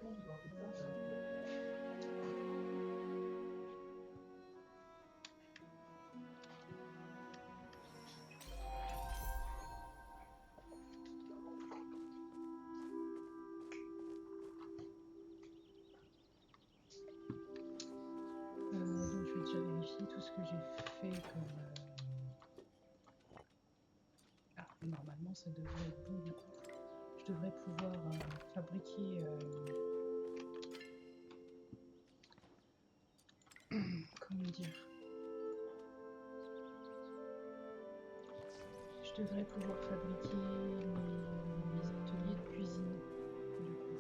Donc je vais déjà vérifier tout ce que j'ai fait comme... Ah, normalement ça devrait être bon du coup. Je devrais pouvoir fabriquer... comment dire? Je devrais pouvoir fabriquer mes ateliers de cuisine du coup.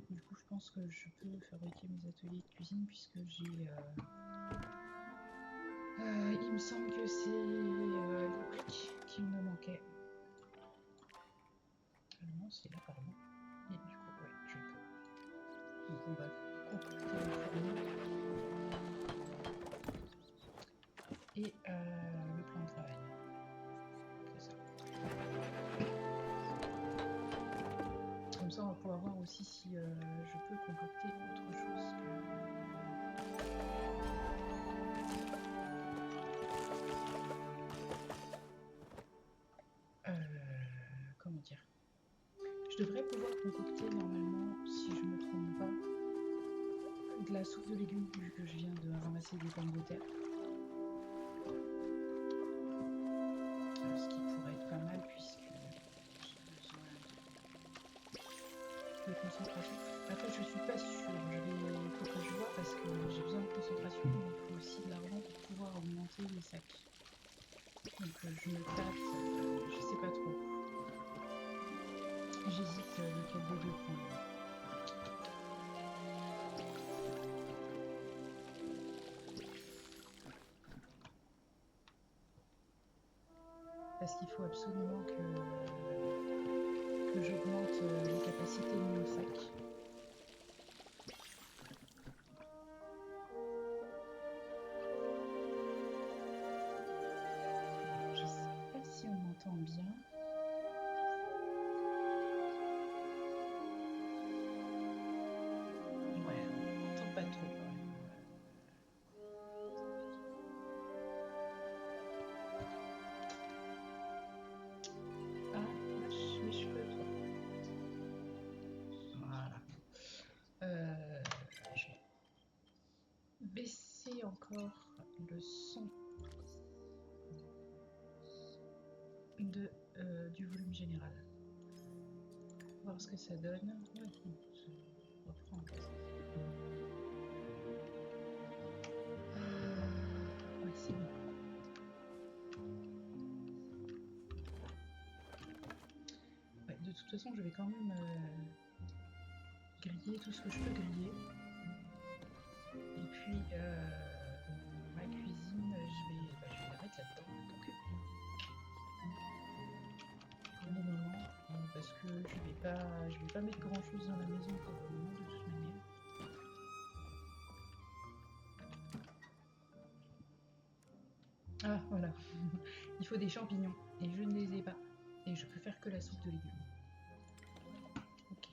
Du coup, je pense que je peux fabriquer mes ateliers de cuisine puisque j'ai... il me semble que c'est les briques qui me manquaient. Non, c'est là, pardon. Et du coup, ouais, je peux. Donc on va concocter le fourneau et le plan de travail. C'est ça. Comme ça, on va pouvoir voir aussi si je peux concocter autre chose que... comment dire? Je devrais pouvoir concocter normalement, si je me trompe pas, de la soupe de légumes vu que je viens de ramasser des pommes de terre. Ce qui pourrait être pas mal puisque j'ai besoin de concentration. Après, je suis pas sûre. Il faut que je vois parce que j'ai besoin de concentration, mais il faut aussi de l'argent pour pouvoir augmenter les sacs. Donc je me tâte, je sais pas trop. J'hésite lequel des deux prendre. Parce qu'il faut absolument que j'augmente les capacités de mon sac. Je sais pas si on m'entend bien. Ouais, on m'entend pas trop quand même. Ah, lâche mes cheveux, toi. Voilà. Je vais baisser encore le son de, du volume général. Voir ce que ça donne. Ouais, ça reprend. Ouais, c'est bon. Ouais, de toute façon, je vais quand même griller tout ce que je peux griller. Et puis, ma cuisine, je vais la mettre là-dedans. Donc, pour le moment, parce que je vais pas mettre grand-chose dans la maison pour le moment de toute manière. Ah, voilà. Il faut des champignons. Et je ne les ai pas. Et je peux faire que la soupe de légumes. Ok.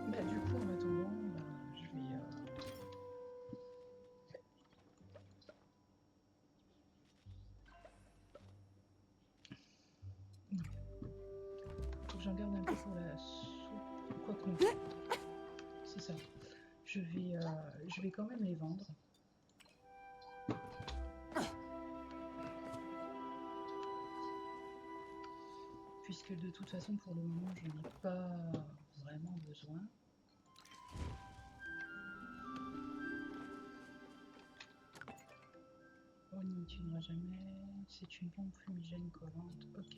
Bah, du coup, en attendant, bah, je vais... Faut que j'en garde un peu pour la soupe. Quoi qu'on... C'est ça. Je vais quand même les vendre. Puisque de toute façon, pour le moment, je n'en ai pas vraiment besoin. On n'y tunera jamais. C'est une pompe fumigène collante. Ok.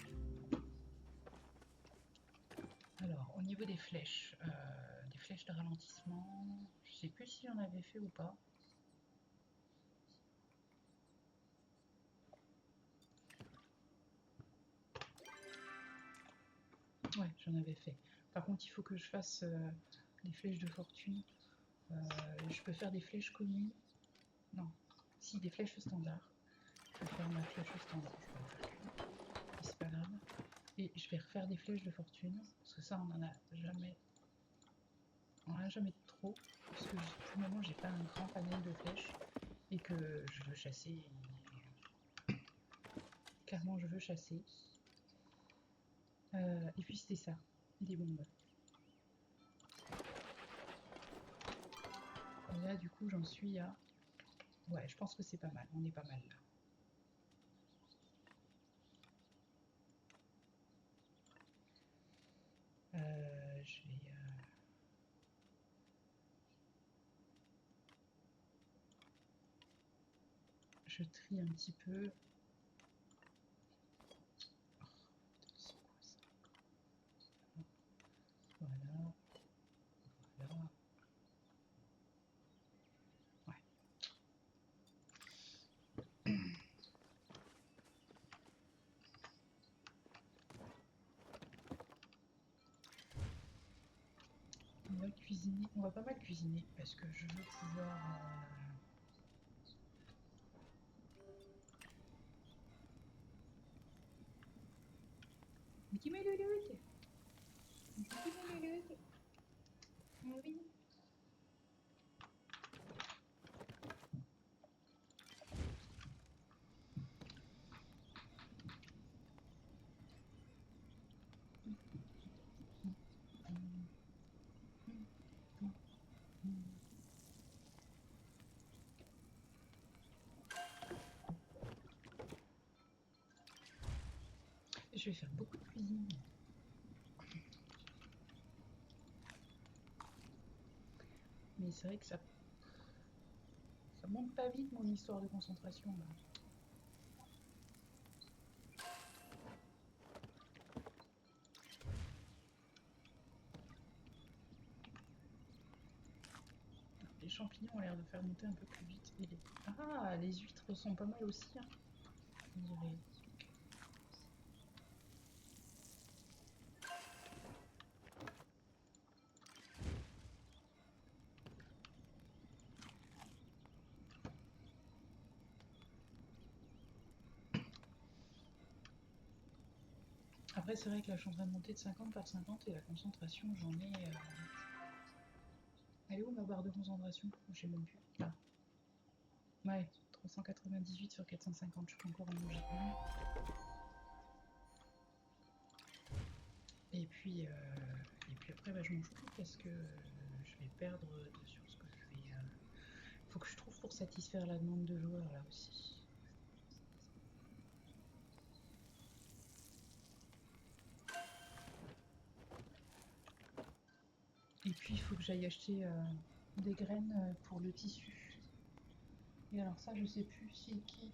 Alors, au niveau des flèches de ralentissement, je sais plus si on avait fait ou pas. Ouais, j'en avais fait. Par contre, il faut que je fasse des flèches de fortune. Je peux faire des flèches communes. Non, si, des flèches standards. Je vais faire ma flèche standard, je peux en faire qu'une. Mais c'est pas grave. Et je vais refaire des flèches de fortune. Parce que ça, on en a jamais. On en a jamais trop. Parce que pour le moment, j'ai pas un grand panel de flèches. Et que je veux chasser. Clairement, je veux chasser. Et puis c'était ça, des bombes. Et là, du coup, j'en suis à... Ouais, je pense que c'est pas mal. On est pas mal là. Je vais... Je trie un petit peu. Oh, c'est quoi ça? Voilà. Voilà. Ouais. On va cuisiner. On va pas mal cuisiner parce que je veux pouvoir... Mickey Mouse. Oui. Je vais faire beaucoup de cuisine. Mais c'est vrai que ça monte pas vite mon histoire de concentration là. Les champignons ont l'air de faire monter un peu plus vite. Et ah, les huîtres sont pas mal aussi. Hein. On dirait. Après, c'est vrai que là, je suis en train de monter de 50 par 50 et la concentration, j'en ai... Elle est où ma barre de concentration? Je sais même plus. Là. Ouais, 398 sur 450, je peux encore en manger une. Et puis après, bah, je mange plus parce que je vais perdre sur ce que je vais... Faut que je trouve pour satisfaire la demande de joueurs là aussi. Et puis il faut que j'aille acheter des graines pour le tissu. Et alors ça, je sais plus si qui.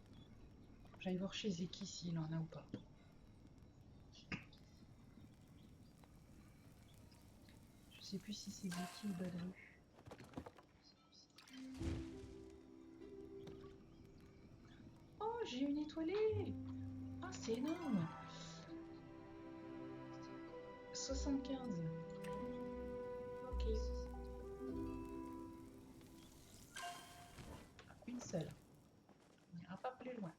J'aille voir chez Zeki s'il en a ou pas. Je sais plus si c'est Zeki ou Badru. Oh, j'ai une étoilée! Ah, c'est énorme! 75. Ok. Une seule. On n'ira pas plus loin.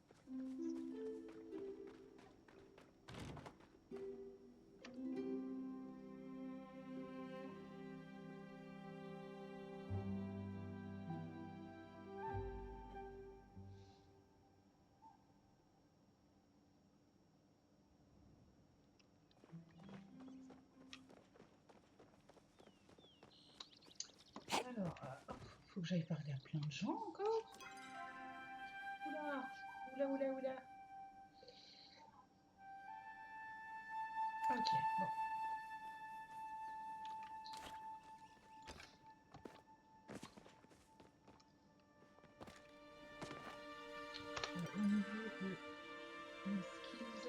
Alors, faut que j'aille parler à plein de gens encore. Oula, oula, oula, oula. Ok, bon. Au niveau de mes skills,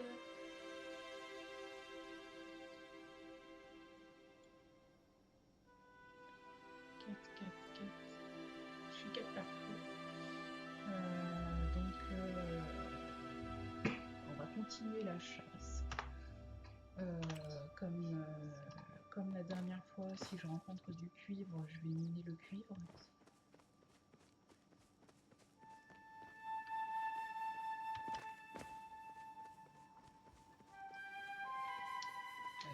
4, 4, 4. Je suis 4 partout. Donc, on va continuer la chasse. Comme si je rencontre du cuivre, je vais miner le cuivre. On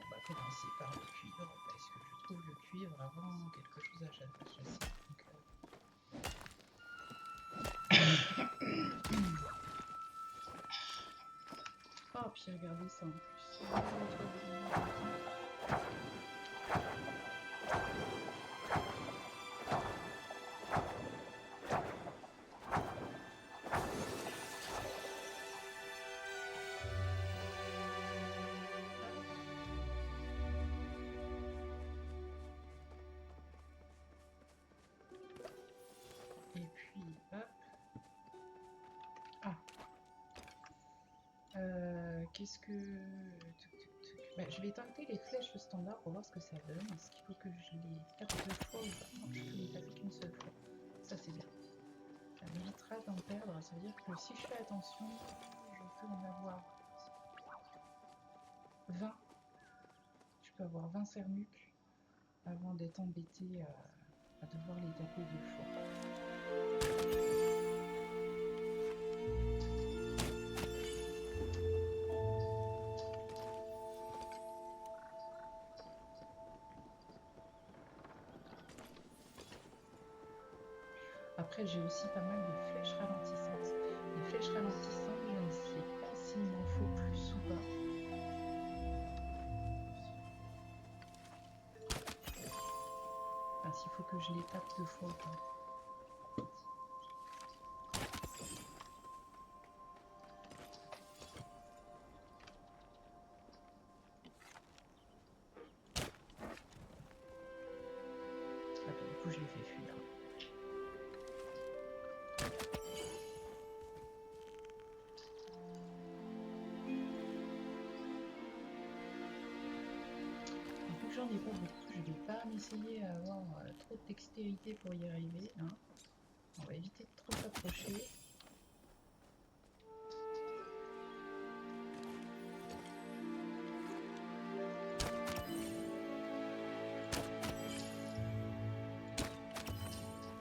va commencer par le cuivre parce que je trouve le cuivre avant quelque chose à chasser. Donc, oh, puis regardez ça en plus. Et puis, hop. Ah. Qu'est-ce que... Bah, je vais tenter les flèches standard pour voir ce que ça donne. Est-ce qu'il faut que je les tape deux fois ou pas? Non, je peux les taper qu'une seule fois. Ça, c'est bien. Ça m'évitera d'en perdre. Ça veut dire que si je fais attention, je peux en avoir 20. Je peux avoir 20 cernucs avant d'être embêté à devoir les taper deux fois. Après, j'ai aussi pas mal de flèches ralentissantes. Les flèches ralentissantes, je ne sais pas s'il m'en faut plus ou pas. Enfin, s'il faut que je les tape deux fois ou pas. Ah, puis, du coup, je les fais fuir. Vu que j'en ai pas beaucoup, je vais pas m'essayer à avoir trop de dextérité pour y arriver. Hein. On va éviter de trop s'approcher.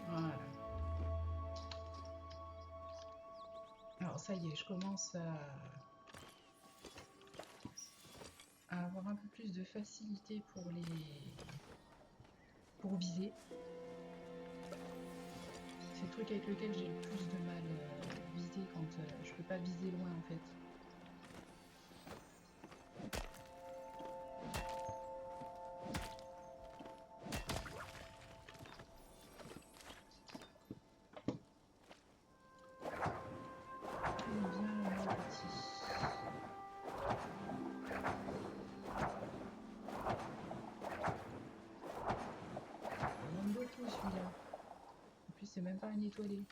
Voilà. Alors ça y est, je commence à avoir un peu plus de facilité pour viser. C'est le truc avec lequel j'ai le plus de mal viser quand je peux pas viser loin en fait. Celui-là. En plus, c'est même pas un étoilé.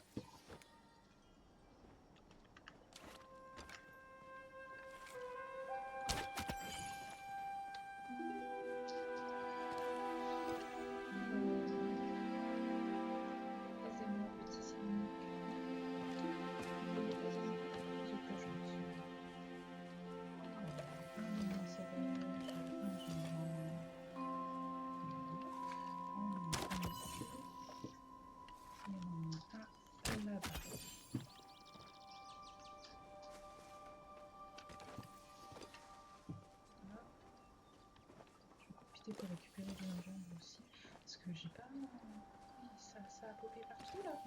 Vas-y, petit Sonic. Pour récupérer de la jambe aussi parce que j'ai pas ça a popé partout là.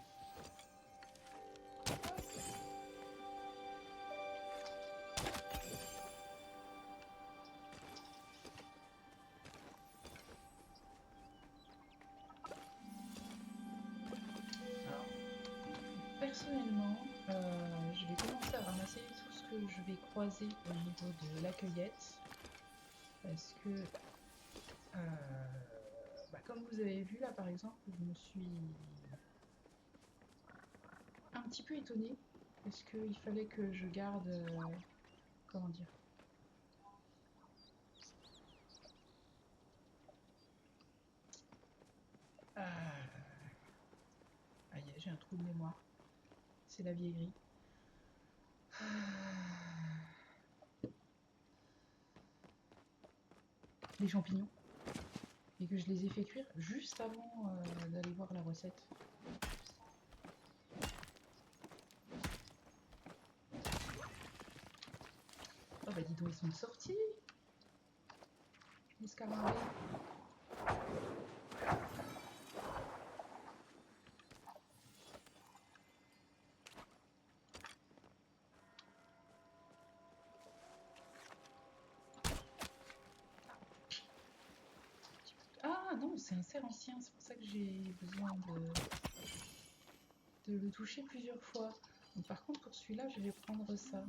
Alors, personnellement je vais commencer à ramasser tout ce que je vais croiser au niveau de la cueillette parce que comme vous avez vu là par exemple, je me suis un petit peu étonnée parce qu'il fallait que je garde comment dire, aïe, j'ai un trou de mémoire, c'est la vieillerie. Les champignons. et que je les ai fait cuire juste avant d'aller voir la recette. Oh bah dis donc, ils sont sortis, les scamarés. Ah non, c'est un cerf ancien, c'est pour ça que j'ai besoin de le toucher plusieurs fois. Donc, par contre, pour celui-là, je vais prendre ça.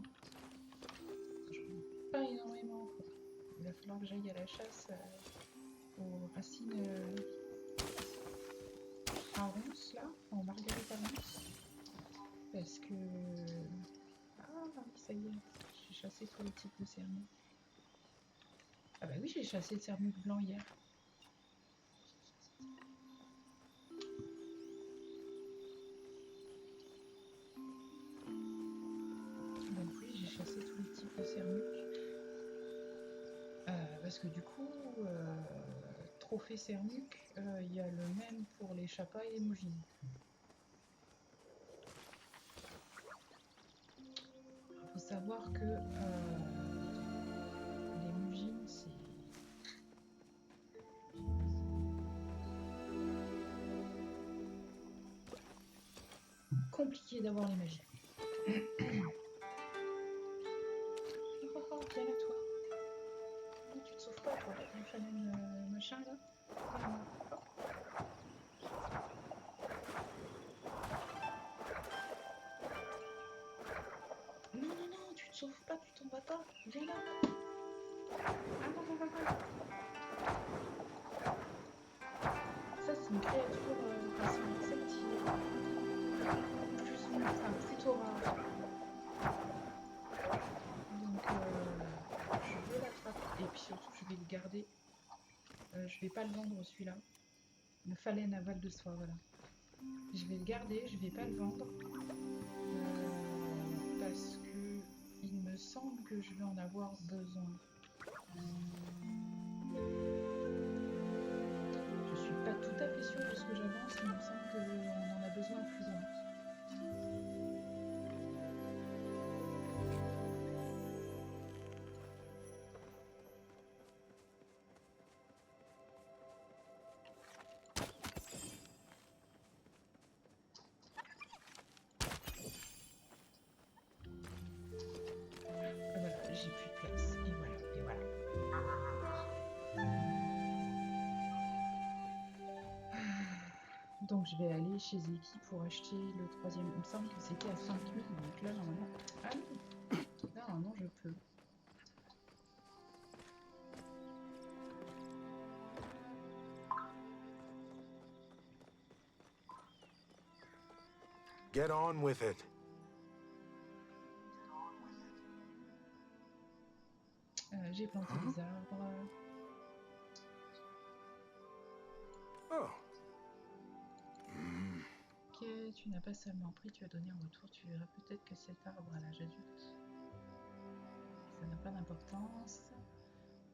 Je prends pas énormément, quoi. Il va falloir que j'aille à la chasse aux racines à ronces, là, aux marguerites à ronces. Parce que... Ah oui, ça y est, j'ai chassé tous les types de sermucs. Ah bah oui, j'ai chassé le sermuc blanc hier. Donc oui, j'ai chassé tous les types de sermuc. Parce que du coup, trophée sermuc, il y a le même pour les chapas et les mougines. Il faut savoir que les mougines, c'est compliqué d'avoir les magies. Oh, oh, viens là, toi. Non, tu te sauves pas, toi, du phalène machin, là. Viens, hop. Non, non, non, tu te sauves pas, tu t'en vas pas. Viens là. Ah non, non, non, non. Ça, c'est une créature enfin, c'est un insecte qui est plutôt rare. Donc, je veux l'attraper. Et puis surtout, je vais le garder. Je vais pas le vendre, celui-là. Le phalène à Val de Soie, voilà. Je vais le garder, je vais pas le vendre. Parce que il me semble que je vais en avoir besoin. Je suis pas tout à fait sûre de ce que j'avance, mais il me semble qu'on en a besoin plus loin. Voilà, j'ai plus de place. Et voilà, et voilà. Donc je vais aller chez Zeki pour acheter le troisième. Il me semble que c'était à 5000, donc là normalement... Ah non, là normalement je peux. Get on with it. J'ai planté des arbres. Oh. Ok, tu n'as pas seulement pris, tu as donné en retour. Tu verras peut-être que cet arbre à l'âge adulte, ça n'a pas d'importance.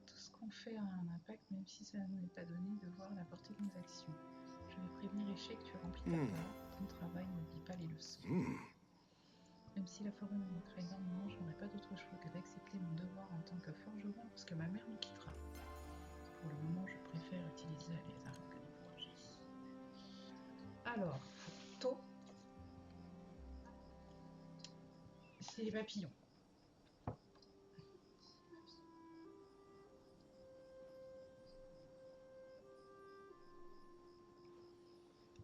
Tout ce qu'on fait a un impact, même si cela ne nous est pas donné de voir la portée de nos actions. Je vais prévenir Échec, tu as rempli ta part. Ton travail, n'oublie pas les leçons. Même si la forêt me manquera énormément, je n'aurai pas d'autre choix que d'accepter mon devoir en tant que forgeron lorsque ma mère nous quittera. Pour le moment, je préfère utiliser les armes que les forger. Alors, tôt, c'est les papillons.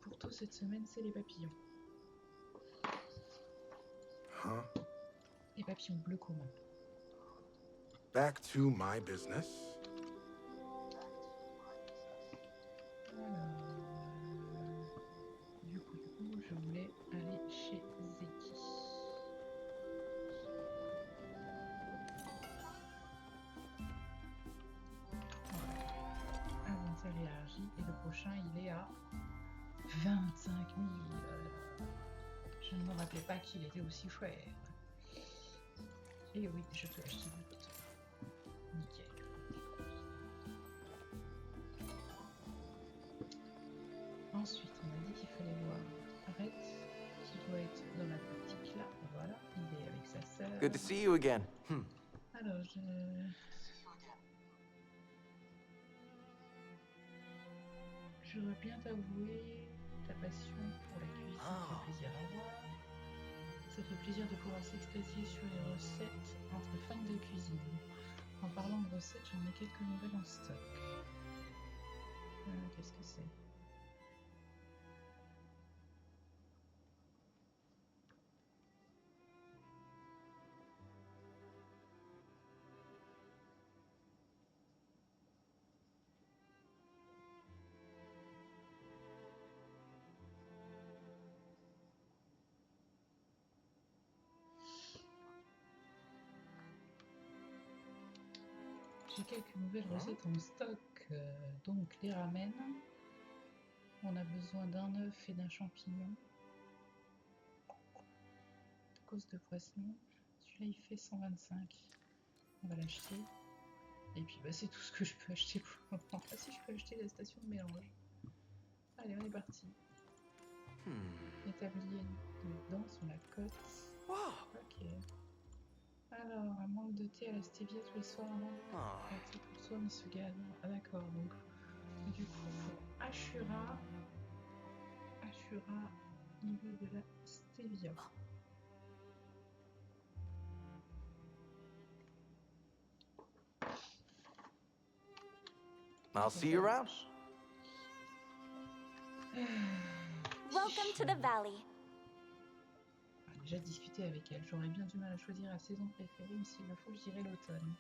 Pour tôt cette semaine, c'est les papillons. Les papillons bleus communs. Back to my business. Alors, du coup, je voulais aller chez Zeki. Voilà. Inventaire élargi. Et le prochain, il est à 25 000. Je ne me rappelais pas qu'il était aussi cher. Et oui, je peux acheter du lot. Nickel. Ensuite, on a dit qu'il fallait voir Arrête, qui doit être dans la boutique là. Voilà, il est avec sa sœur. Good to see you again. Alors, je dois bien t'avouer ta passion pour la cuisine fait plaisir à voir. Ça fait plaisir de pouvoir s'extasier sur les recettes entre fans de cuisine. En parlant de recettes, j'en ai quelques nouvelles en stock. Qu'est-ce que c'est? J'ai quelques nouvelles recettes en stock, donc les ramen. On a besoin d'un œuf et d'un champignon. Cause de poisson. Celui-là il fait 125. On va l'acheter. Et puis bah, c'est tout ce que je peux acheter pour le moment. Ah si, je peux acheter la station de mélange. Allez, on est parti. Établi de danse sur la côte. Ok. Alors, un manque de thé à la stevia tous les soirs avant le thé pour soi, Misuga. Ah d'accord, donc du coup pour Ashura, il veut de la stevia. I'll see you around. Welcome to the valley. J'ai déjà discuté avec elle, j'aurais bien du mal à choisir la saison préférée, mais s'il le faut, je dirais l'automne.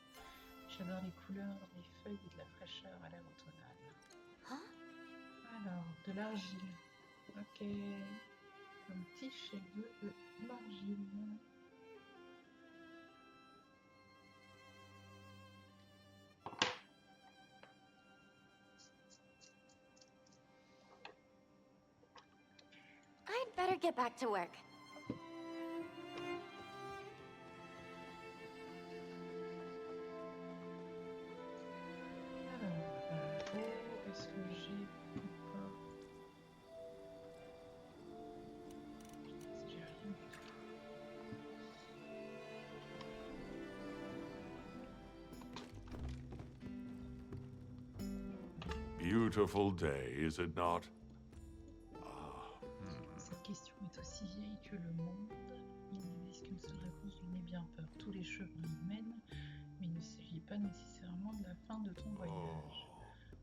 J'adore les couleurs des feuilles et de la fraîcheur à l'air automnal. Alors, de l'argile. Ok. Un petit cheveu de l'argile. I'd better get back to work. Est-ce que j'ai encore... J'ai rien du tout. Beautiful day, is it not? Cette question est aussi vieille que le monde. Ils ne disent qu'une seule réponse lui met bien peur. Tous les chemins y mènent, mais il ne s'agit pas nécessairement de la fin de ton voyage.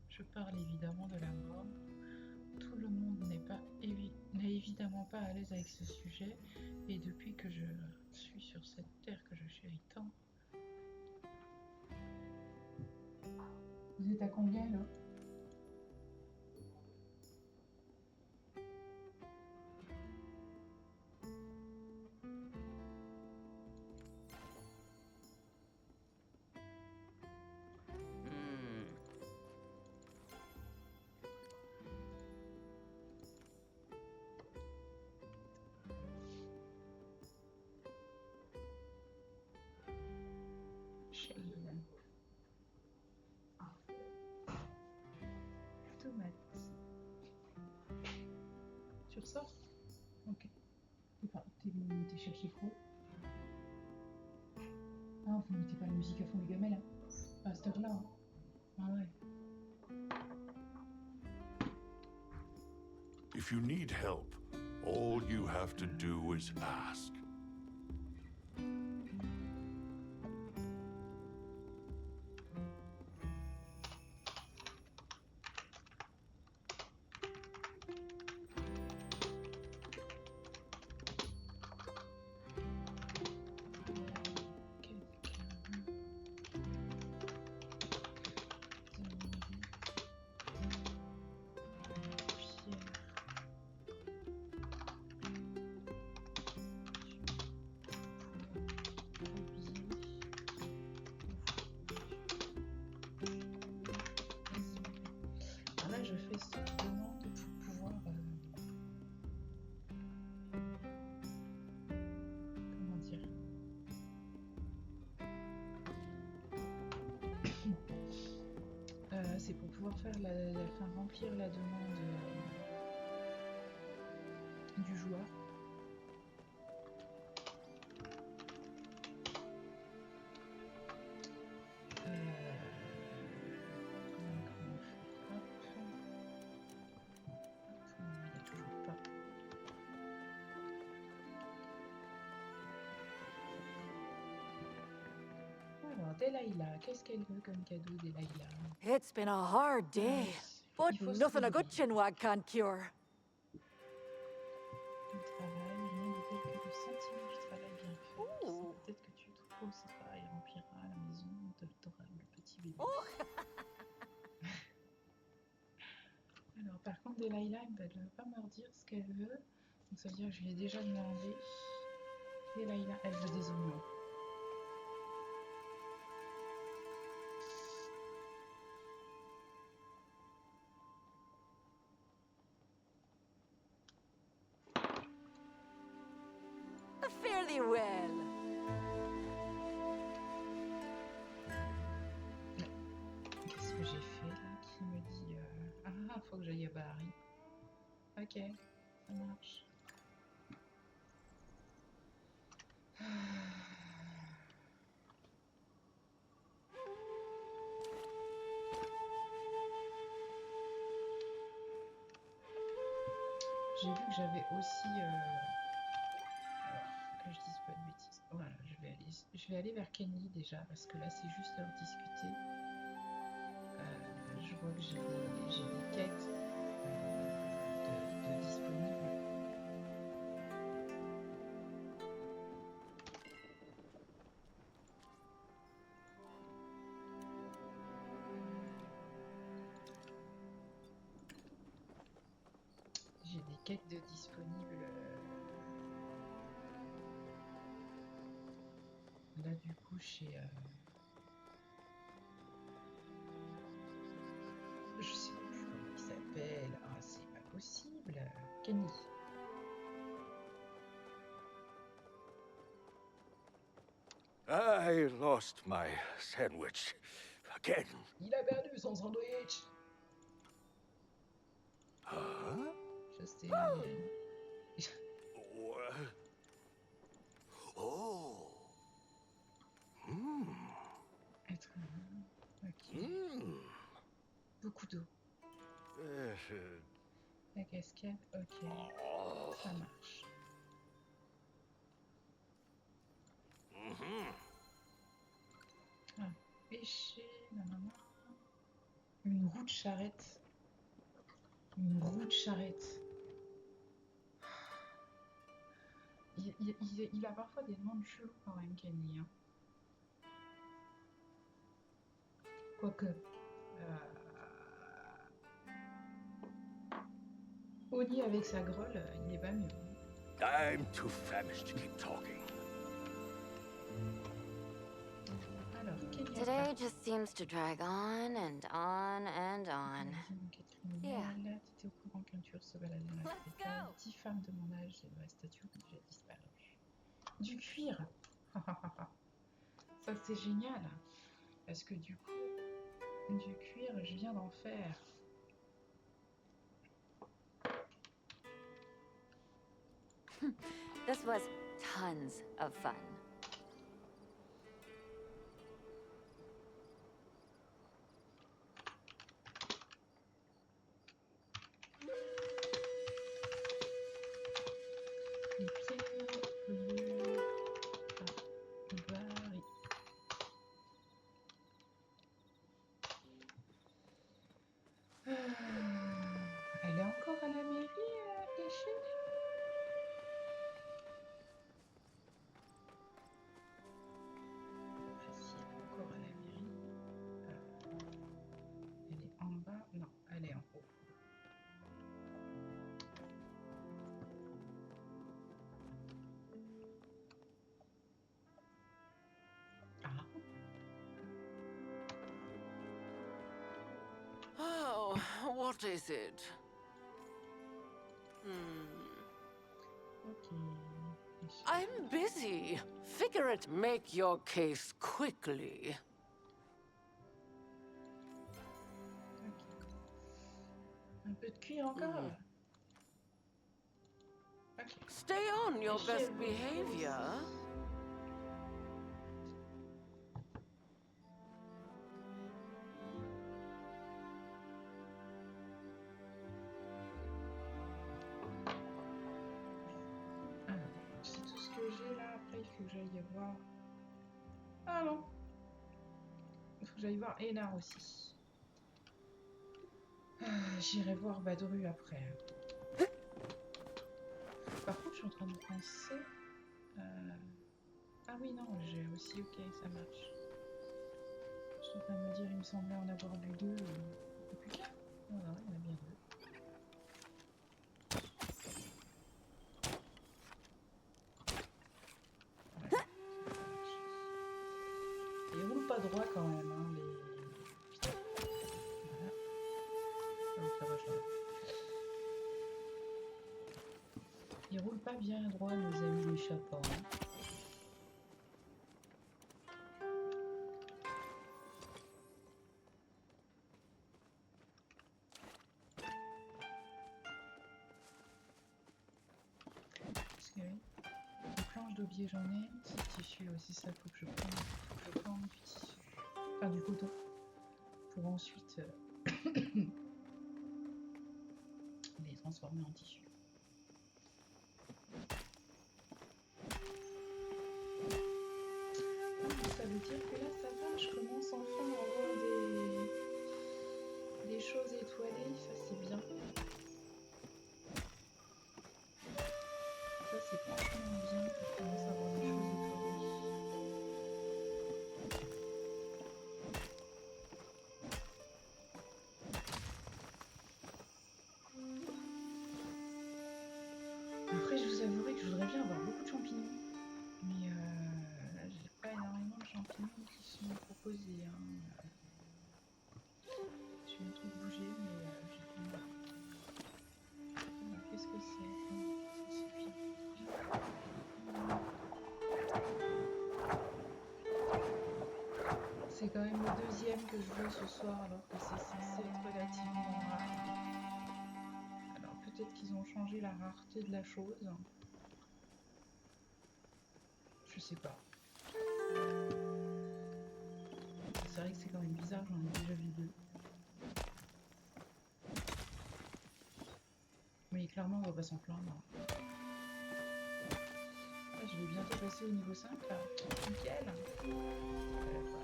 Je parle évidemment de la mort. Tout le monde n'est évidemment pas à l'aise avec ce sujet, et depuis que je suis sur cette terre que je chéris tant. Vous êtes à combien là? Tomate. Tu ressors? Ok. T'es cherché quoi? Ah, vous mettez pas la musique à fond les gamelles, hein? À cette heure-là, hein? Ah ouais. If you need help, all you have to do is ask. Là, je fais cette demande pour pouvoir comment dire, c'est pour pouvoir faire faire remplir la demande du joueur. Comment on fait? Hop. Non, il n'y a toujours pas. Alors, Delilah, qu'est-ce qu'elle veut comme cadeau, Delilah? It's been a hard day, but Il faut se nothing a good débrouiller. chinwag can't cure. Le travail, rien de tel que le sentiment du travail bien fait. Ouh. Peut-être que tu trouves ce travail remplira la maison d'adorable petit bébé. Oh. Alors, par contre, Delilah, elle ne veut pas me redire ce qu'elle veut. Donc, ça veut dire que je lui ai déjà demandé. Delilah, elle veut des oignons. Fairly well. Qu'est-ce que j'ai fait là? Qui me dit ah, faut que j'aille à Barry. Ok, ça marche. J'ai vu que j'avais aussi. Alors, que je dise pas de bêtises. Voilà, je vais aller vers Kenny déjà, parce que là, c'est juste leur discuter. Je vois que j'ai des quêtes de disponibles. J'ai des quêtes de disponibles. Là, du coup, chez. Je sais plus comment il s'appelle. Ah, c'est pas possible. Kenny. I lost my sandwich again. Il a perdu son sandwich. Huh? Je sais. What? Oh. Hmm. Être. Ok. Hmm. Beaucoup d'eau. Uh, La cascade. Ok. oh. Ça marche. Mhm. Ah, pêcher. Nanana. Une roue de charrette. Une roue de charrette. Il a parfois des demandes cheloues quand même, Kenny. Hein. Quoique. Oni avec sa grolle, il est pas mieux. I'm too famished to keep talking. Alors, Kenny. Today just seems to drag on and on and on. Yeah. T'étais au courant qu'un tueur se baladait dans la Let's capitale. go. 10 femmes de mon âge et de la statue ont déjà disparu. Du cuir. Ça c'est génial. Parce que du coup, du cuir, je viens d'en faire. This was tons of fun. Les pierres polluées par Barry. Elle est encore à la mairie, Échelle? Si elle est encore à la mairie. Elle est en bas? Non, elle est en haut. Ah, Oh, what is it? ok. Échelle. I'm busy. Figure it. Make your case quickly. Ok. Un peu de cuir encore? Ok. Stay on your Michel, best vous behavior. Alors, c'est tout ce que j'ai là. Après, il faut que j'aille voir. Ah non! Il faut que j'aille voir Enar aussi. J'irai voir Badru après. Par contre, je suis en train de penser. Ah oui, non, j'ai aussi. Ok, ça marche. Je suis en train de me dire, il me semblait en avoir vu deux. Et puis, voilà, il y en a bien deux. Ouais, ça marche. Ils roulent pas droit quand même, hein, les. Voilà. Donc, ça va, je l'enlève. Ils roulent pas bien droit, nos amis les chapins. Parce que oui, les planches d'aubier j'en ai, c'est tissu aussi, ça faut que je prenne. Faut que je prenne du tissu. Enfin du coton. Pour ensuite les transformer en tissu. Ça veut dire que là ça va, je commence enfin à avoir des choses étoilées, ça c'est bien. Ça c'est franchement bien, je commence à avoir des choses étoilées. Après je vous avouerai que je voudrais bien avoir beaucoup de champignons. Mais là j'ai pas énormément de champignons qui sont proposés. Hein. J'ai vu le truc bouger mais j'ai du mal. Alors qu'est-ce que c'est? Oh, ça c'est bien. C'est quand même le deuxième que je veux ce soir alors que c'est censé être relativement rare. Alors peut-être qu'ils ont changé la rareté de la chose. Je sais pas. C'est vrai que c'est quand même bizarre, j'en ai déjà vu deux. Mais clairement on va pas s'en plaindre. Ah, je vais bientôt passer au niveau 5 là. Nickel.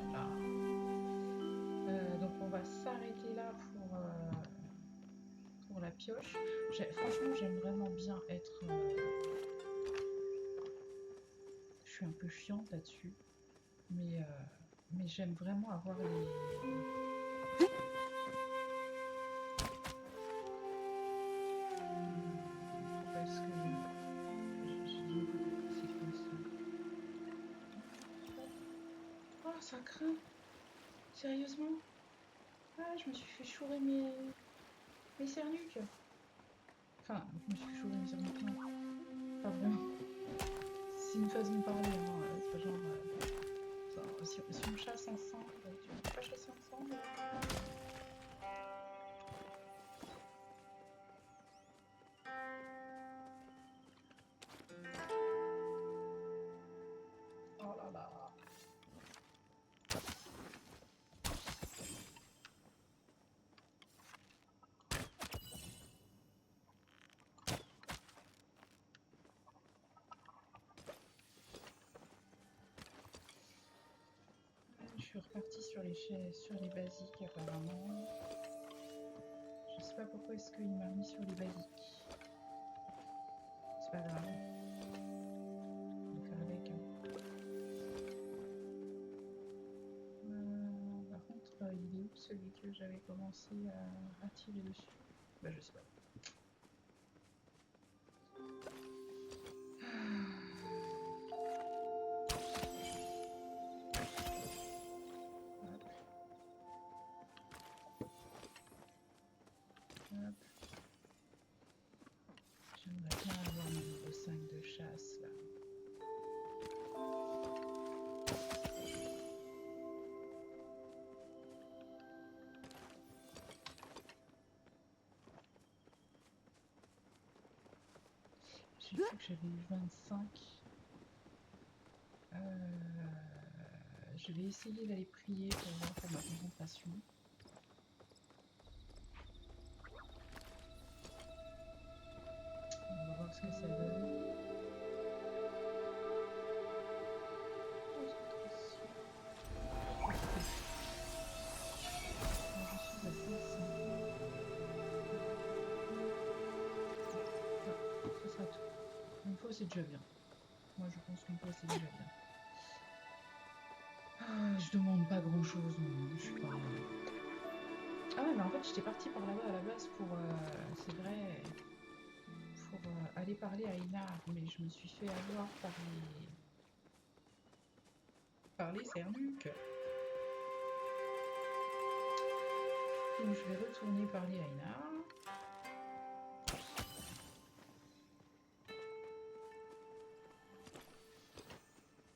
Voilà. Donc on va s'arrêter là pour la pioche. Franchement j'aime vraiment bien être... Je suis un peu chiante là-dessus. Mais j'aime vraiment avoir les... Parce que... J'ai dit n'importe quoi, c'est quoi ça? Oh, ça craint! Sérieusement? Ah, je me suis fait chourer mes cernuques! Enfin, je me suis fait chourer mes cernuques, non. Pas vraiment. C'est une façon de parler, hein. C'est pas genre... Si on chasse ensemble, tu veux pas chasser ensemble? Oh là là! Je suis repartie sur les basiques apparemment. Je sais pas pourquoi est-ce qu'il m'a mis sur les basiques. C'est pas grave. On va faire avec. Hein. Par contre, il est où celui que j'avais commencé à tirer dessus? Bah je sais pas. Hop. Hop. J'aimerais bien avoir mon niveau 5 de chasse là. J'ai cru que j'avais eu 25. Je vais essayer d'aller prier pour voir pour ma concentration. On va voir ce que ça donne. Je suis à 500. Ce sera tout. Une fois, c'est déjà bien. Moi, je pense qu'une fois, c'est déjà bien. Ah, je demande pas grand chose, je suis pas. Ah ouais, mais en fait, j'étais partie par là-bas à la base pour. C'est vrai. Pour aller parler à Inar, mais je me suis fait avoir par les Cernuques. Donc, je vais retourner parler à Inar.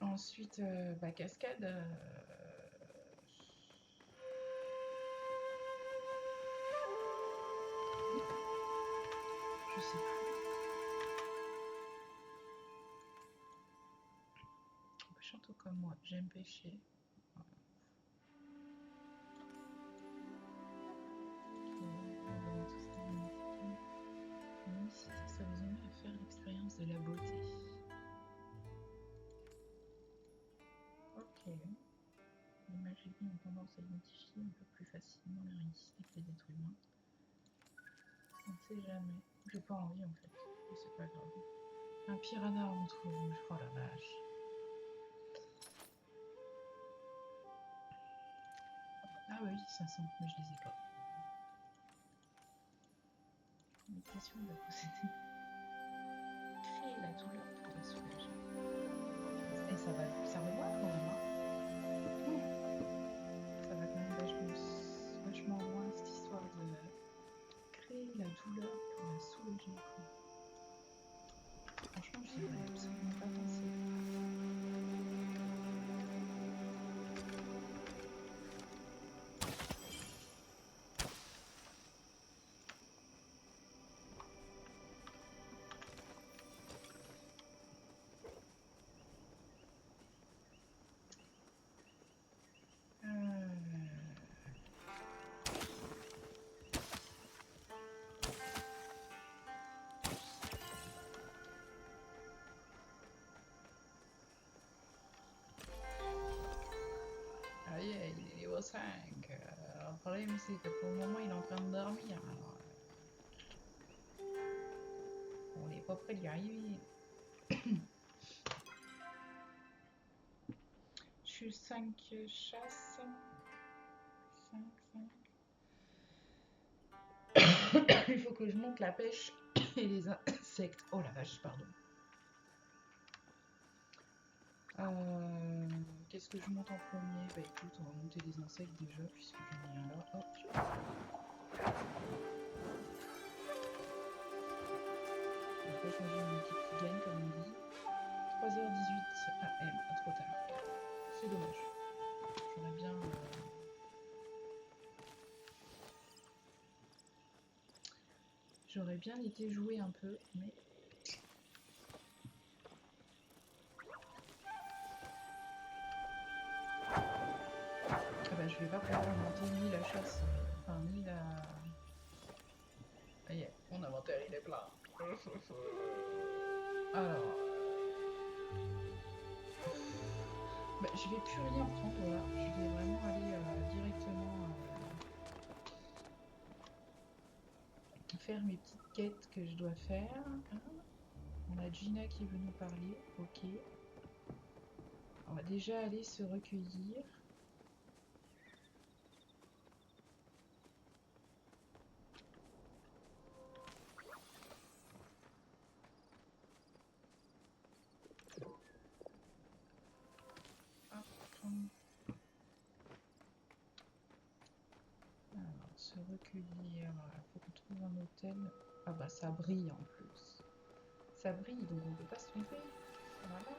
Ensuite, cascade. Je sais plus. Chante comme moi, j'aime pêcher. Ça vous amène à faire l'expérience de la beauté. Ok. Les magies ont tendance à identifier un peu plus facilement leur identité que les êtres humains. On ne sait jamais. J'ai pas envie en fait, mais c'est pas grave. Un piranha entre rouge, oh la vache. Ah oui, 500, mais je les ai pas. Méditation de la posséder. Créer la douleur pour la soulager. Et ça va voir quand même. Hein. Ça va quand même vachement loin cette histoire de créer la douleur pour la soulager. Franchement, je n'y aurais absolument pas pensé. Ah yeah, il est niveau 5. Le problème, c'est que pour le moment, il est en train de dormir. Alors, on n'est pas près d'y arriver. Je suis 5 chasses. 5. Il faut que je monte la pêche et les insectes. Oh la vache, pardon. Qu'est-ce que je monte en premier? Bah écoute, on va monter les insectes déjà, puisque j'en ai un là. Hop. Après, moi j'ai une équipe qui gagne, comme on dit. 3h18 AM, trop tard. C'est dommage. J'aurais bien. J'aurais bien été jouer un peu, mais. Ah bah je vais pas pouvoir augmenter ni la chasse, enfin ni la. Ah yeah, mon inventaire il est plein. Alors. Bah, je vais plus rien prendre là, je vais vraiment aller directement faire mes petites quêtes que je dois faire. Hein. On a Gina qui veut nous parler, ok. On va déjà aller se recueillir. Alors, se recueillir, il faut qu'on trouve un hôtel. Ah bah ça brille en plus. Ça brille, donc on ne peut pas se tromper. Voilà.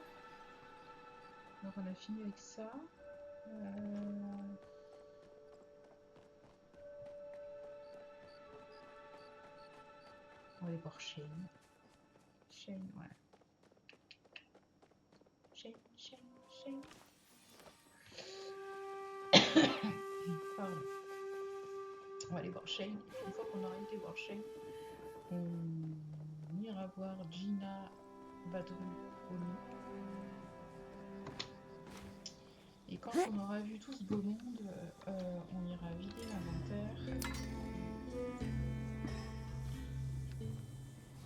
Donc on a fini avec ça. On va aller voir Shane. Shane, ouais. Shane. Pardon. On va aller voir Shane. Et puis une fois qu'on aura été voir Shane, on ira voir Gina Badru Oni. Et quand on aura vu tout ce beau monde, on ira vider l'inventaire.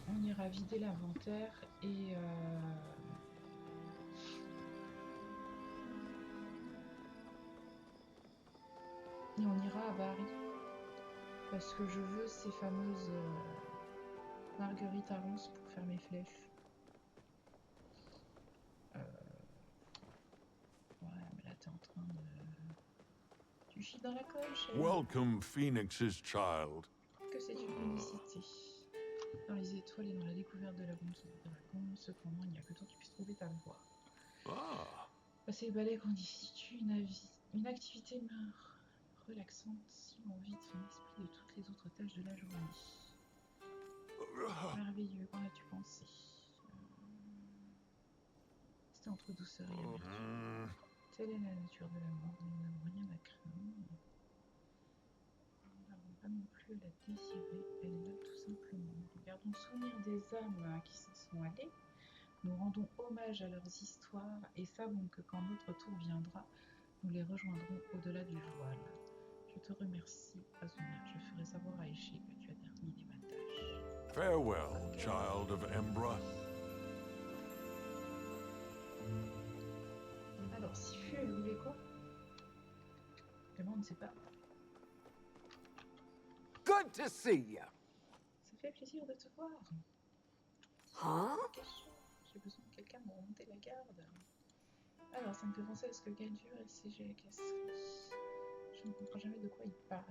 On ira vider l'inventaire et on ira à Bari. Parce que je veux ces fameuses marguerites à ronces pour faire mes flèches. Ouais, mais là t'es en train de... Tu chies dans la colle, chérie. Welcome, Phoenix's child. Que c'est une félicité. Dans les étoiles et dans la découverte de la bombe sous le dragon, cependant il n'y a que toi qui puisse trouver ta voie. Ah. Passer le balai constitue une activité relaxante si l'on vide son esprit de toutes les autres tâches de la journée. Merveilleux, qu'en as-tu pensé? C'était entre douceur et amertume. Telle est la nature de l'amour, nous n'avons rien à craindre. Nous n'avons pas non plus à la désirer, elle est là tout simplement. Nous gardons le souvenir des âmes qui s'en sont allées. Nous rendons hommage à leurs histoires et savons que quand notre tour viendra, nous les rejoindrons au-delà du voile. Je te remercie, Azuna. Je ferai savoir à Éché que tu as terminé ma tâche. Farewell, child of Embra. Alors, Sifu, elle voulait quoi? Moi, on ne sait pas. Good to see you. Ça fait plaisir de te voir. Huh? J'ai besoin de quelqu'un pour remonter la garde. Alors, ça me fait penser à ce que Galdur et CG Castry. Je ne comprends jamais de quoi ils parlent.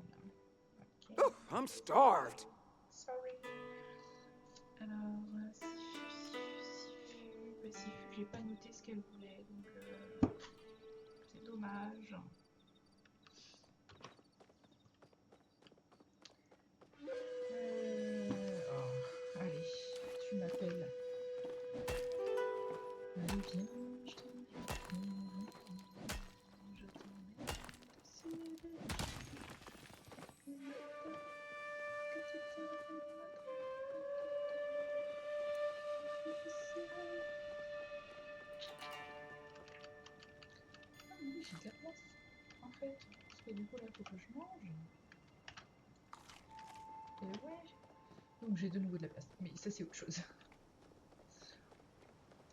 Ok. Oh, I'm starved. Sorry. Alors, Sifu, j'ai pas noté ce qu'elle voulait, donc c'est dommage. Oh, allez, tu m'appelles. Allez, viens, je t'en mets. Je t'en mets. C'est belle. Que tu t'arrêtes j'ai de la place, en fait. Parce que du coup, là, faut que je mange. Et ouais. Donc, j'ai de nouveau de la place. Mais ça, c'est autre chose.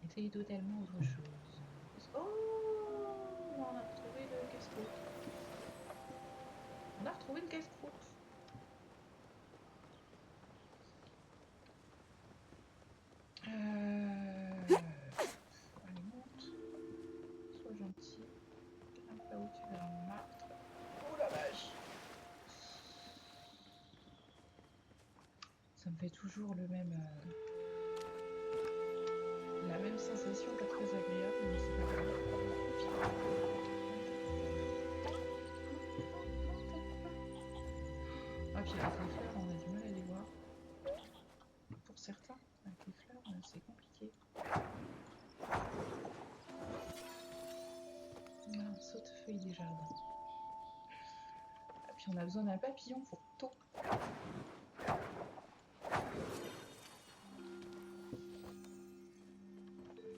Et c'est totalement autre chose. Oh, on a retrouvé le casse-croûte. On a retrouvé le casse-croûte. Allez, monte. Sois gentil. Grimpe là-haut, tu verras mon martre. Oh la vache. Ça me fait toujours le même... la même sensation, pas très agréable, mais c'est pas grave. Ah, puis avec les fleurs, on a du mal à les voir. Pour certains, avec les fleurs, c'est compliqué. Voilà, un saute-feuille des jardins. Ah, puis on a besoin d'un papillon pour tôt.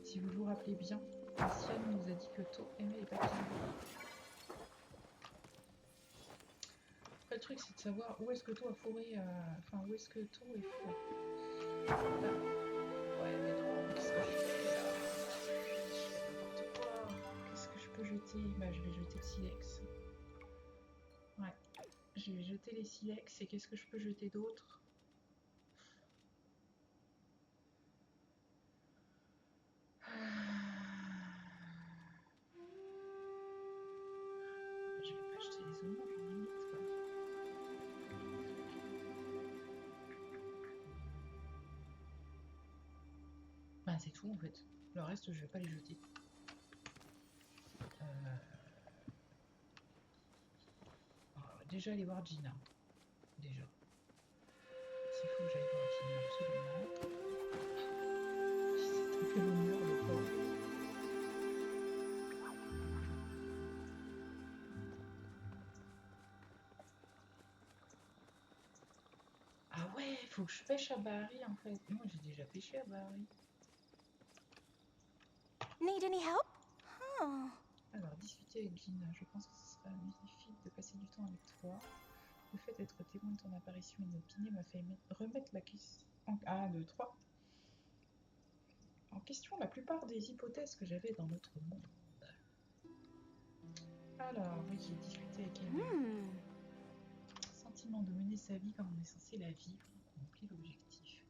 Si vous vous rappelez bien, Luciane nous a dit que To aimait les papillons. Après, le truc, c'est de savoir où est-ce que To a fourré... Enfin, où est-ce que To est fourré. Là. Ouais, mais non, qu'est-ce que je fais là? Je fais n'importe quoi. Qu'est-ce que je peux jeter? Bah, je vais jeter le silex. Ouais, je vais jeter les silex. Et qu'est-ce que je peux jeter d'autre? Je vais pas jeter les oignons, j'en limite quoi. Bah c'est tout en fait. Le reste je vais pas les jeter. Alors, déjà aller voir Gina. Déjà. S'il faut que j'aille voir Gina absolument. Je pêche à Bahari en fait. Moi j'ai déjà pêché à Bahari. Need any help? Huh. Alors, discuter avec Gina, je pense que ce sera magnifique de passer du temps avec toi. Le fait d'être témoin de ton apparition inopinée m'a fait remettre la question en question la plupart des hypothèses que j'avais dans notre monde. Alors, oui, j'ai discuté avec elle. Sentiment de mener sa vie comme on est censé la vivre, on remplit l'objectif.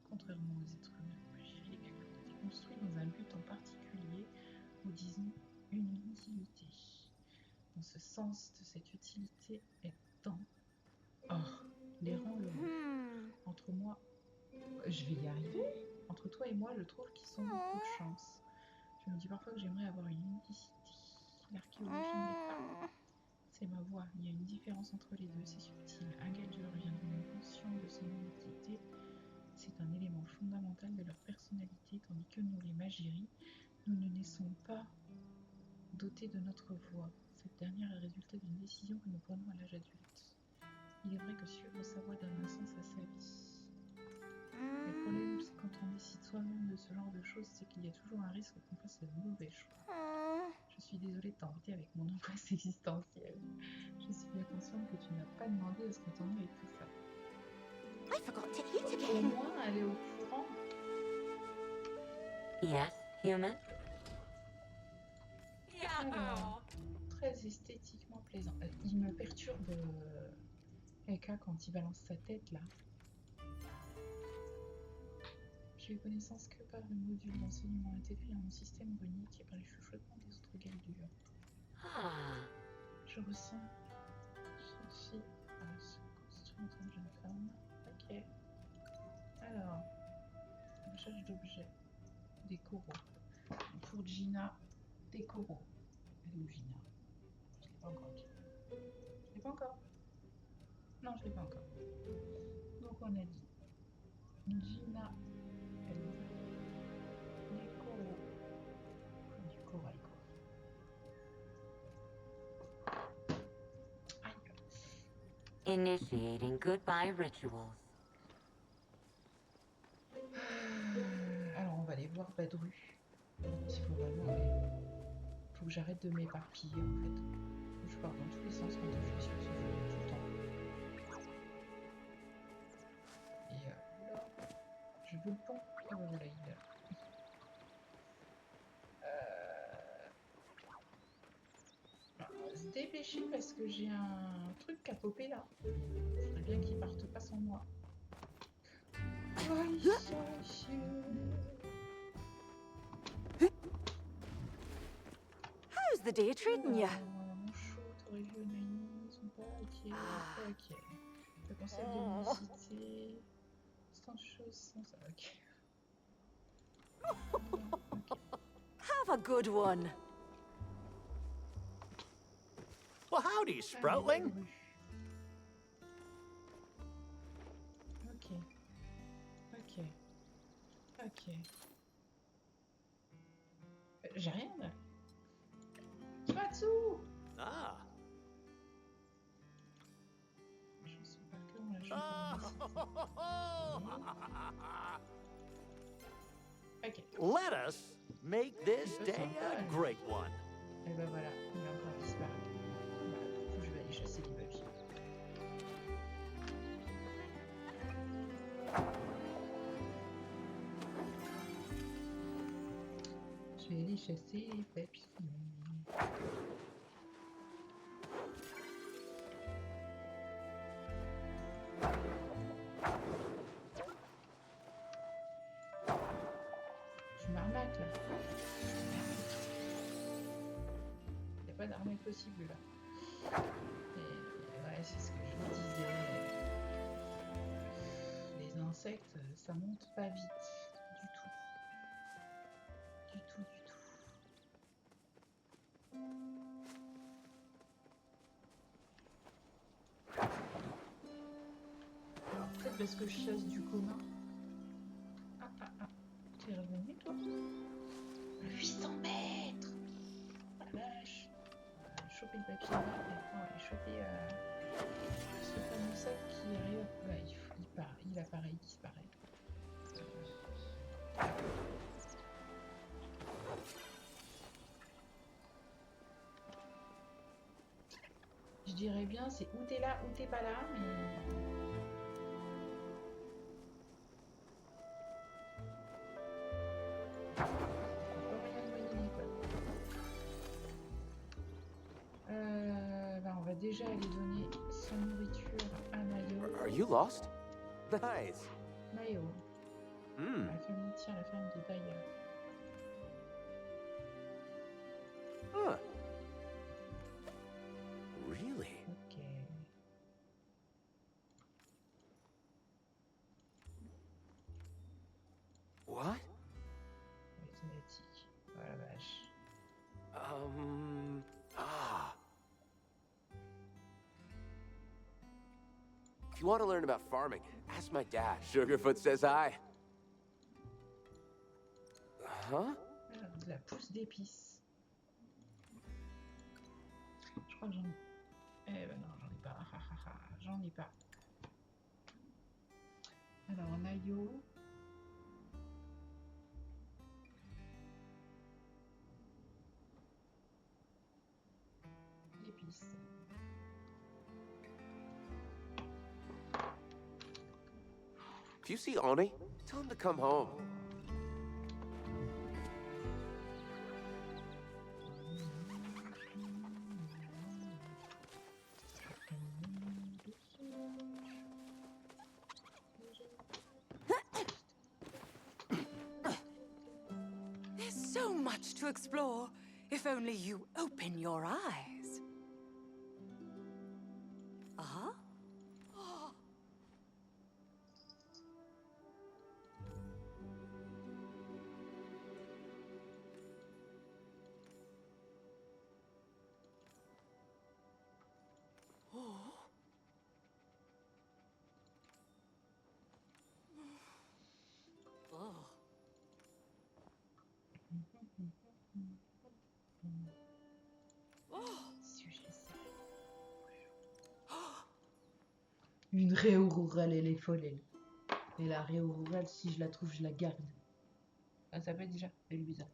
Contrairement aux êtres humains que j'ai également été construit dans un but en particulier, ou disons une utilité. Dans ce sens de cette utilité est dans les rangs heureux. Entre moi, je vais y arriver. Entre toi et moi, je trouve qu'ils sont beaucoup de chance. Je me dis parfois que j'aimerais avoir une unicité. L'archéologie n'est pas. C'est ma voix. Il y a une différence entre les deux. C'est subtil. Un gadget vient du monde conscient de son unicité. C'est un élément fondamental de leur personnalité, tandis que nous, les Magiri, nous ne naissons pas dotés de notre voix. Cette dernière est le résultat d'une décision que nous prenons à l'âge adulte. Il est vrai que suivre sa voix donne un sens à sa vie. Le problème, c'est quand on décide soi-même de ce genre de choses, c'est qu'il y a toujours un risque qu'on fasse de mauvais choix. Je suis désolée de t'embêter avec mon angoisse existentielle. Je suis bien consciente que tu n'as pas demandé à ce que t'en aies avec tout ça. I forgot to eat Au again. moins, elle est au courant. Yes, human? Alors, très esthétiquement plaisant. Il me perturbe Eka quand il balance sa tête là. J'ai eu connaissance que par le module d'enseignement intégré à mon système runique et par les chuchotements des autres Galdures. Ah, Je ressens ceci se construit en tant que jeune femme. Ok. Alors, recherche d'objets. Des coraux. Pour Gina, des coraux. Elle est où Gina? Je l'ai pas encore. Je l'ai pas encore. Non, je l'ai pas encore. Donc on a dit Gina, elle est où? Les coraux. Du corail quoi. Aïe. initiating goodbye rituals. Alors on va aller voir Badru. Il faut vraiment aller. Faut que j'arrête de m'éparpiller en fait. Faut que je pars dans tous les sens quand je suis sur ce jeu tout le temps. Et là, je veux le pont. Ah bah voilà, il est là. On va se dépêcher parce que j'ai un truc à popper là. Il faudrait bien qu'il parte pas sans moi. How's the day treating you? Mon chou, t'aurais vu Naïs, son père, ok, ok. Le concept de l'unicité, tant de choses sans ça, ok. Have a good one. Well, howdy, Sproutling. Ok. Ok. Ok. J'ai rien là. Kimatsu! Ah. Je sais pas que on l'a Ok. Let us make this day a great one. Et ben voilà, il a encore disparu. Bah, du coup, je vais aller chasser les bugs. Je vais aller chasser les papillons. Tu m'arnaques là. Il n'y a pas d'arnaque possible là. Et ouais, c'est ce que je vous disais. Les insectes, ça monte pas vite. Du tout. Du tout, du tout. Alors, peut-être parce que je chasse du commun. Ah, ah, ah. T'es revenu, toi? 800 mètres! Oh la vache! Choper le papier là, et choper ce fameux sac qui arrive. Ouais, il il apparaît, il disparaît. Je dirais bien, c'est où t'es là, où t'es pas là, mais... On va déjà aller donner sa nourriture à Mayo. Are you lost? Nice. Mayo, Hmm. la famille tient la ferme des bailleurs. Huh. Really? Ok. What? Automatique. Oh la vache. Ah. If you want to learn about farming, ask my dad. Sugarfoot says hi. Huh? Ah, de la pousse d'épices. Je crois que j'en ai. Eh ben non, j'en ai pas. Ah, ah, ah, j'en ai pas. Alors, Mayo. Épices. If you see Oni, tell him to come home. There's so much to explore, if only you open your eyes. Uh-huh. Sujet ça. Une réo rurale, elle est folle, elle. Et la réo rurale, si je la trouve, je la garde. Ah, ça peut déjà. Elle est bizarre.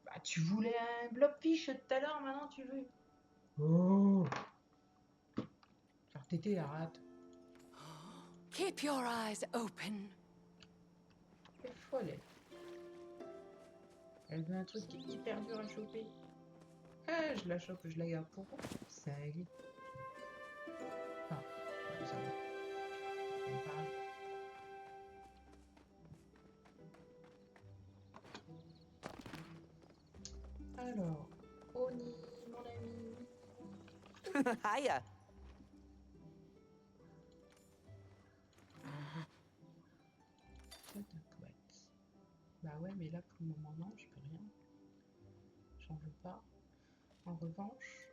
Bah, tu voulais un blobfish tout à l'heure, maintenant tu veux. Oh! Faire tété, la rate. Keep your eyes open. Elle est folle, elle. Elle veut un truc qui est hyper dur à choper. Ah, je la chope, je la garde pour moi. Ça y est. Ah, ça va. On parle. Alors, Oni, mon ami. Hiya. Toi, ta boîte. Bah ouais, mais là, pour le moment, non, je peux rien. J'en veux pas. En revanche,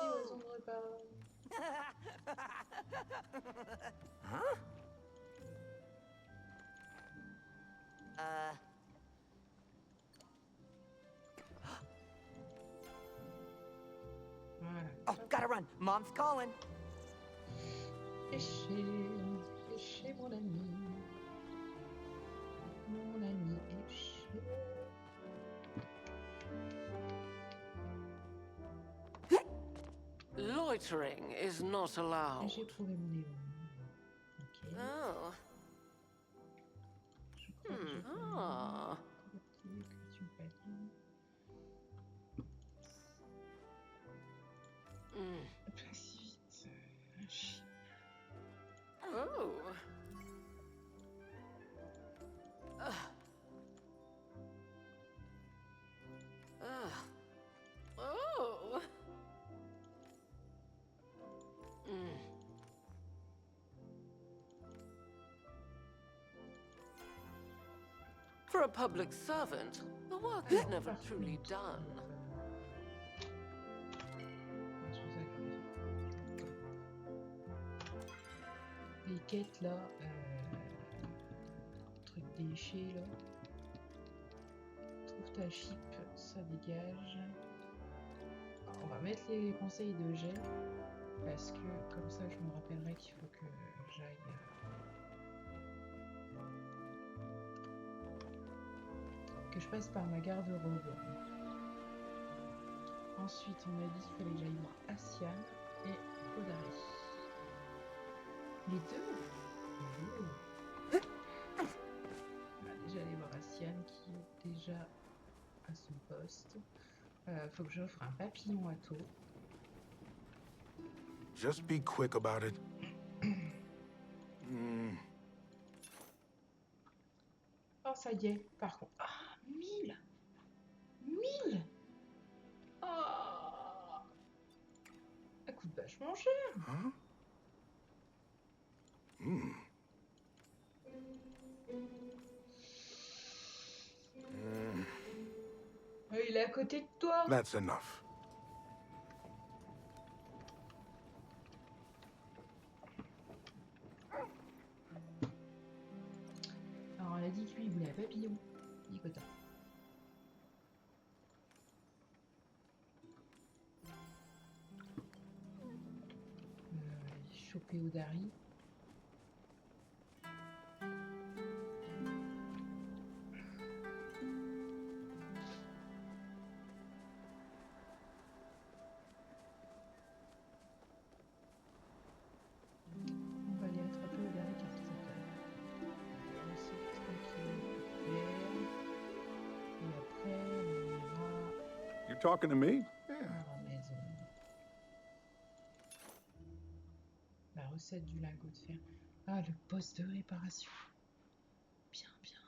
livraison de repas. Huh? Voilà. Oh, gotta run. Mom's calling. Pêcher, pêcher, mon ami. Mon ami, pêcher. Loitering is not allowed. J'ai trouvé mon Léon. Ok. Oh. Je crois que j'ai trouvé mon Ah. Léon. Culture patine. Mm. Pas si vite. Un chien. Oh. Oh. Mm. For a public servant, the work is never truly done. quête là, truc déché là. Trouve ta chip, ça dégage. Alors, on va mettre les conseils de jet parce que comme ça je me rappellerai qu'il faut que j'aille. Que je passe par ma garde-robe. Ensuite, on m'a dit qu'il fallait que j'aille voir Asian et Kodari. Les deux. On va déjà aller voir Asian qui est déjà à son poste. Faut que j'offre un papillon à taux. Just be quick about it. Oh, ça y est, par contre. Ah, 1000 1000 Oh, ça coûte vachement cher. Huh? Hmm. Il est à côté de toi. That's enough. Alors, on a dit que lui, il voulait un papillon. Nicotin. Choper Odari. On va aller attraper Odari car c'est tranquille. Et après, on ira You talking to me? à la maison. La recette du lingot de fer. Ah, le poste de réparation. Bien, bien.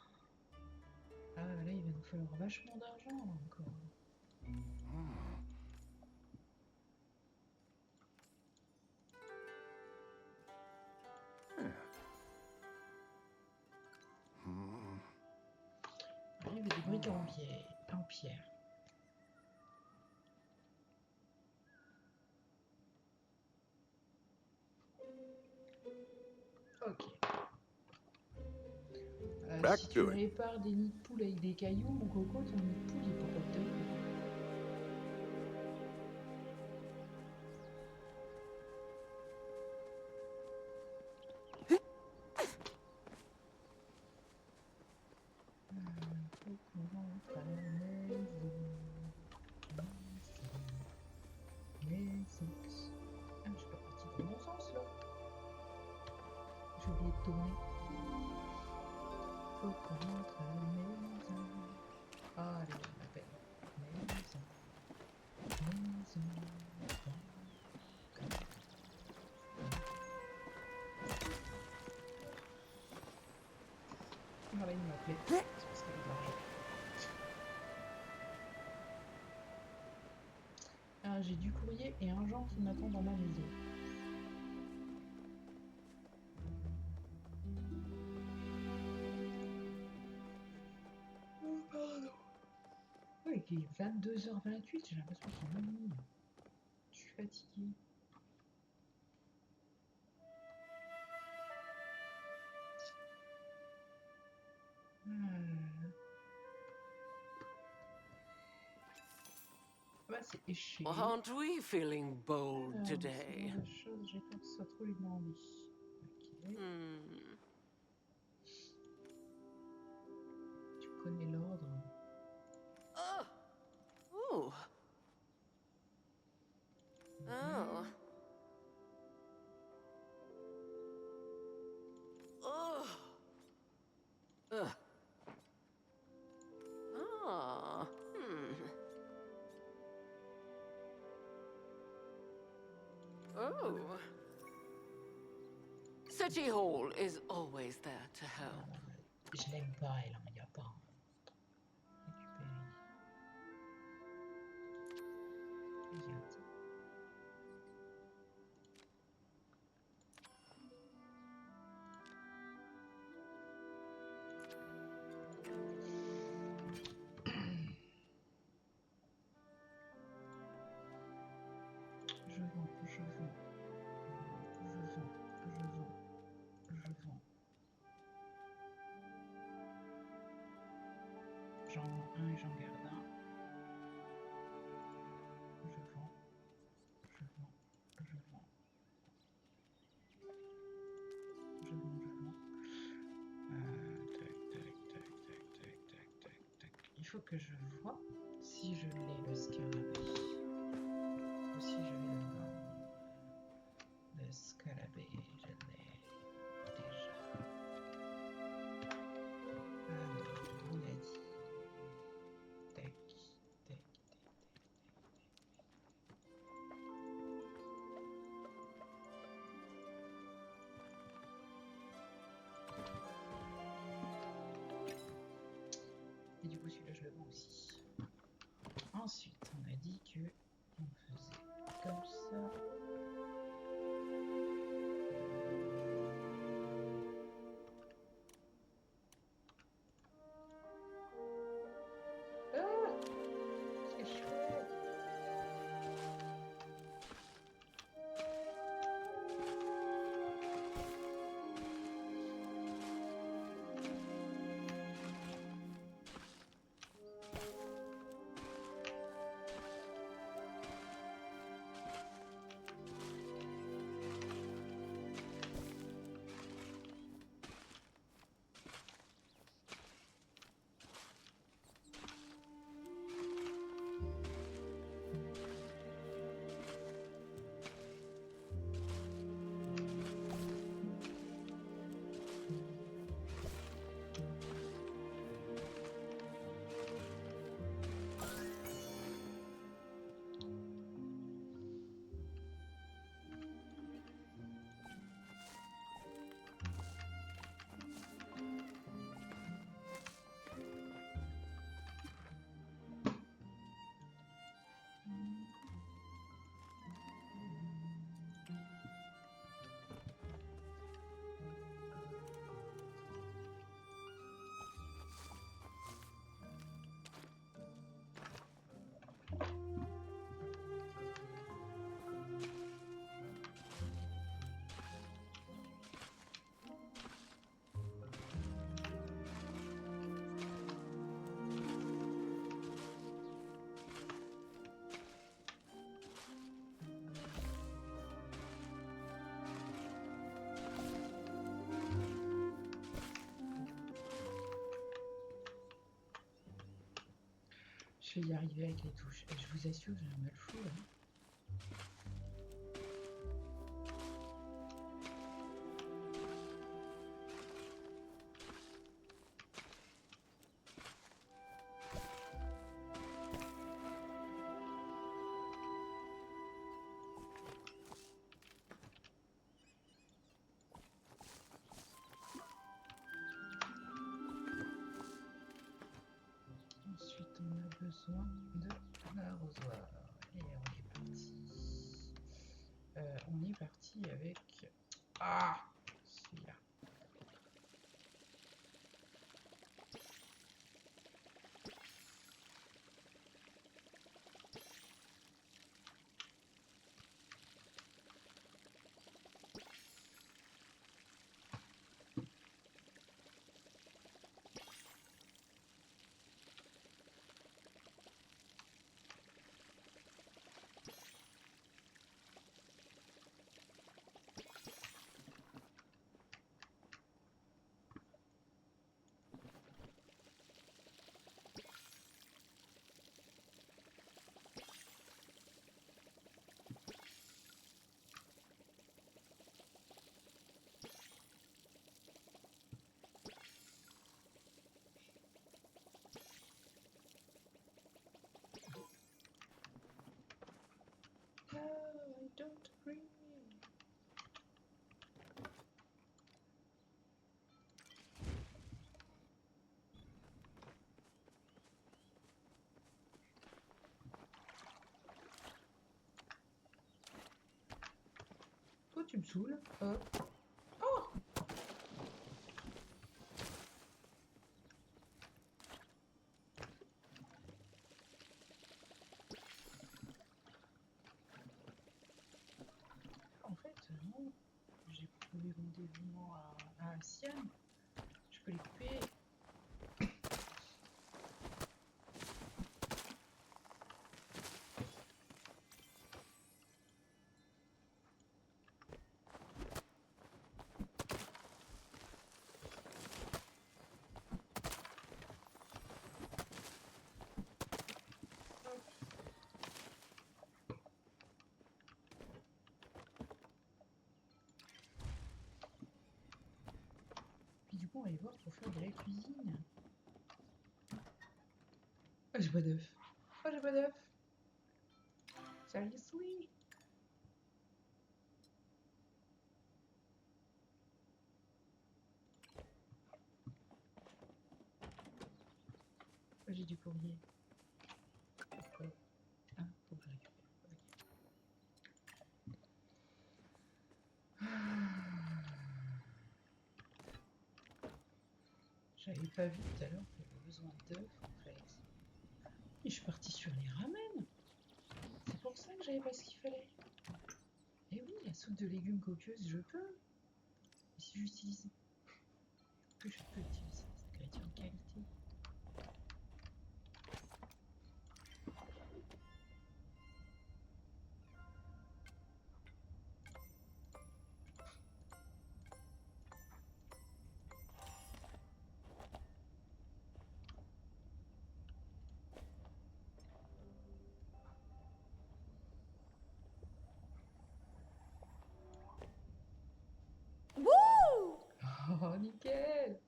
Ah, là, il va nous falloir vachement d'argent encore. Il y avait des briques en pierre. Ok. Back Si to tu it. répares des nids de poules avec des cailloux, mon coco, ton nid de poule, il peut pas te donner. Faut qu'on rentre à la maison. Ah, je suis pas partie dans le bon sens là. J'ai oublié de tourner. Faut qu'on rentre à la maison. Ah, allez, je m'appelle. Maison. Voilà, il m'appelait. C'est parce qu'il y avait de l'argent. Ah, j'ai du courrier et un genre qui m'attend dans ma maison. Oh, pardon. Ouais, il est 22h28, j'ai l'impression qu'il est minuit. Je suis fatiguée. Bah, c'est éché. Aren't we feeling bold Alors, today? ce genre de choses, j'ai peur que ce soit trop lui demander. Ok. Tu connais l'ordre. Oh. Oh. Oh. Ah. Oh. City Hall is always there to help. Je l'aime pas, elle en y a pas. Récupérer. Regarde. Je vends. J'en vends un et j'en garde un. Je vends. Je vends. Je vends. Je vends, je vends. Tac, tac, tac, tac, tac, tac, tac, tac. Il faut que je vois si je l'ai le scarabée. Ou si je vais le vendre. Le scarabée, je l'ai déjà. Alors, on a dit. Tac, tac, tac, tac. Et du coup, celui-là, je le vends aussi. Ensuite, on a dit que on faisait comme ça. Ah, c'est chaud. Je vais y arriver avec les touches. Et je vous assure, j'ai un mal fou là. Ensuite, on a besoin de l'arrosoir. Et on est parti. On est parti avec... Ah, celui-là. No, I don't agree. Toi, tu me saoules. Oh! En fait, non. J'ai prouvé mon dévouement à Sian. Je peux les couper. aller voir pour faire de la cuisine. Oh, j'ai pas d'œuf. Oh, j'ai pas d'œuf. Salut, oui. Oh, j'ai du courrier. Pourquoi? Ah, faut que je récupère. Ok. J'avais pas vu tout à l'heure qu'il y avait besoin d'œufs en fait. Et je suis partie sur les ramen. C'est pour ça que j'avais pas ce qu'il fallait. Et oui, la soupe de légumes coqueuse, je peux. Et si j'utilise que je peux utiliser des ingrédients de qualité. Woo! Oh, nickel!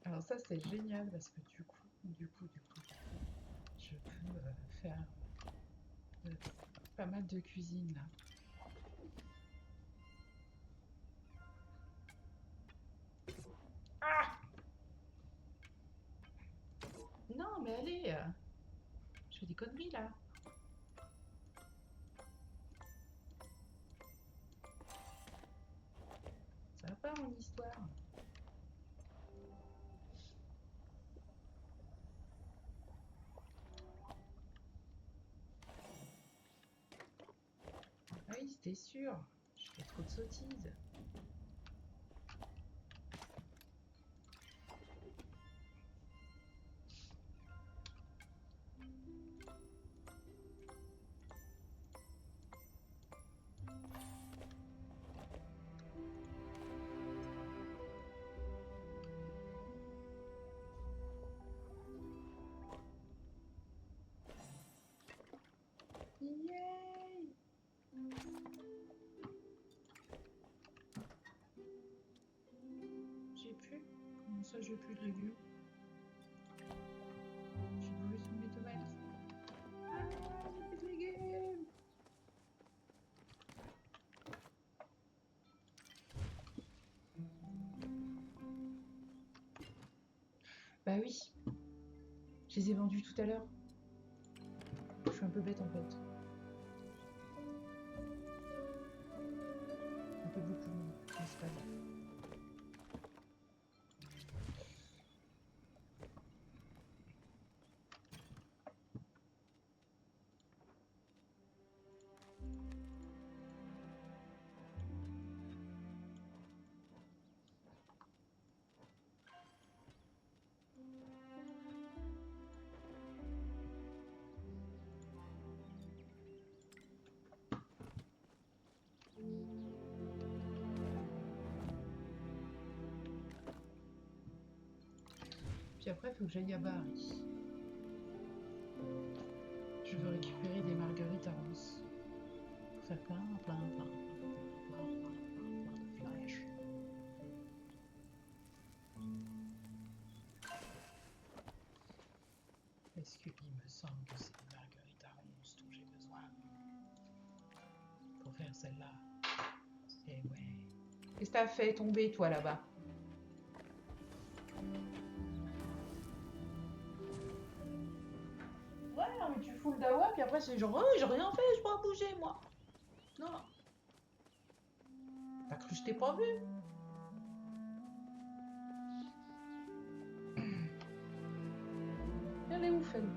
Alors ça, c'est génial parce que du coup, je peux faire pas mal de cuisine là. Ah! Non, mais allez! Je fais des conneries là. Ça va pas mon histoire. Ah oui, c'était sûr. Je fais trop de sottises. Yay! J'ai plus. Comment ça, j'ai plus de légumes? J'ai brûlé toutes mes tomates. Ah, j'ai plus de légumes! Bah oui. Je les ai vendus tout à l'heure. Je suis un peu bête en fait. Un peu beaucoup, mais c'est pas grave. Puis après, il faut que j'aille à Bari. Je veux récupérer des marguerites à Rance. Pour faire plein de flash. Est-ce qu'il me semble que c'est des marguerites à Rance dont j'ai besoin pour faire celle-là? Eh ouais. Qu'est-ce que t'as fait tomber, toi, là-bas? Ouais, non, mais tu fous le dawa, puis après, c'est genre, oh, j'ai rien fait, je peux pas bouger, moi. Non. T'as cru que je t'ai pas vu? Elle est ouf, elle.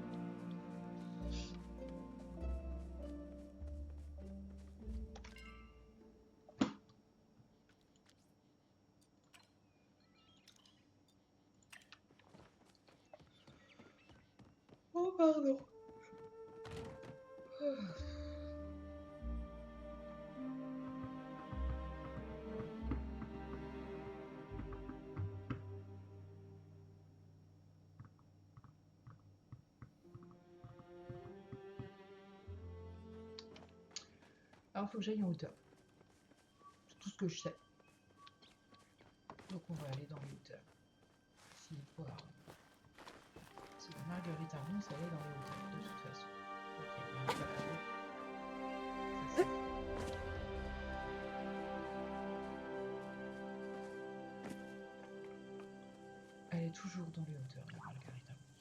Oh, pardon. Alors, faut que j'aille en hauteur. C'est tout ce que je sais. Donc, on va aller dans les hauteurs. voir. Parce que Marguerite Armand, ça allait dans les hauteurs, de toute façon. Ok, il y a un peu là-haut. Ça, c'est fait. Elle est toujours dans les hauteurs, la Marguerite Armand.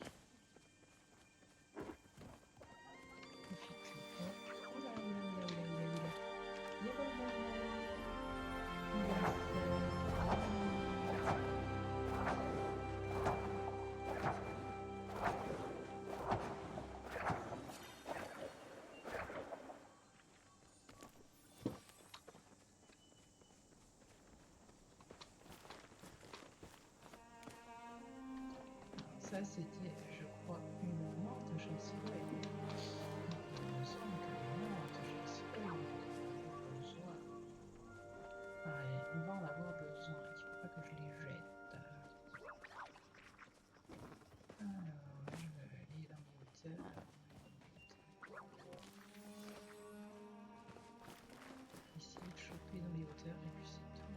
Profitez. Hop. Oula, oula, oula, oula, oula, oula. Il est pas bon. Il va faire... Ça, c'était, je crois, une morte de chancellerie. Il me semble que les morts de chancellerie, on en a besoin. Allez, on va en avoir besoin. Il ne faut pas que je les jette. Alors, je vais aller dans les hauteurs. Essayer de choper dans les hauteurs et puis c'est tout.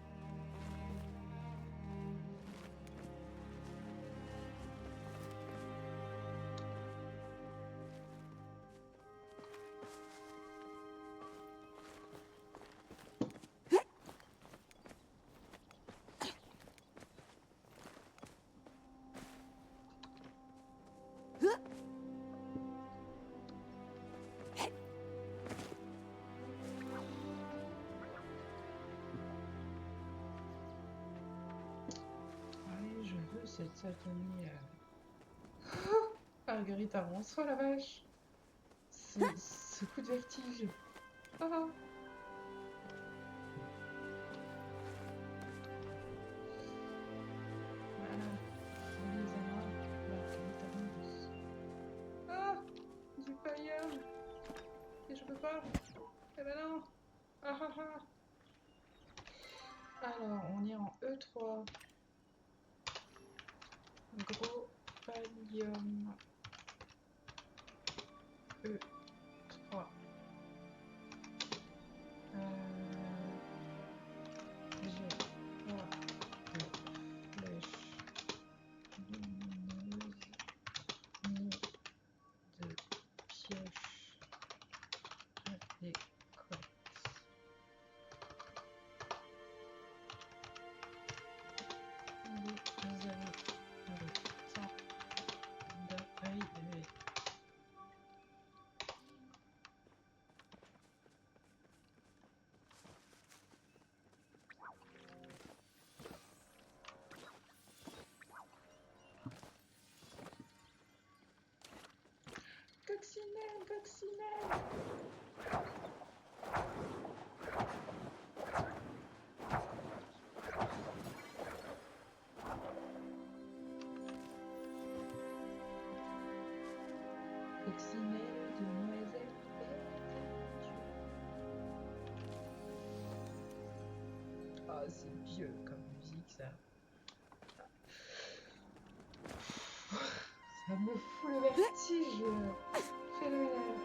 Allez, je veux cette satanée. Marguerite avance, oh la vache! Ce coup de vertige! Ah. Voilà, on les aima, Marguerite avance. Ah! Du paillage! Et je peux pas! Eh ben non! Ah ah ah! Alors, on est en E3. Gros pallium. E3. J'ai pas de flèche lumineuse ni de pioche adéquate. Vous avez le temps d'arriver. Coccinelle, coccinelle! Coccinelle, demoiselle perpétue. Ah, c'est vieux comme musique, ça. Ça me fout le vertige. Phénoménal.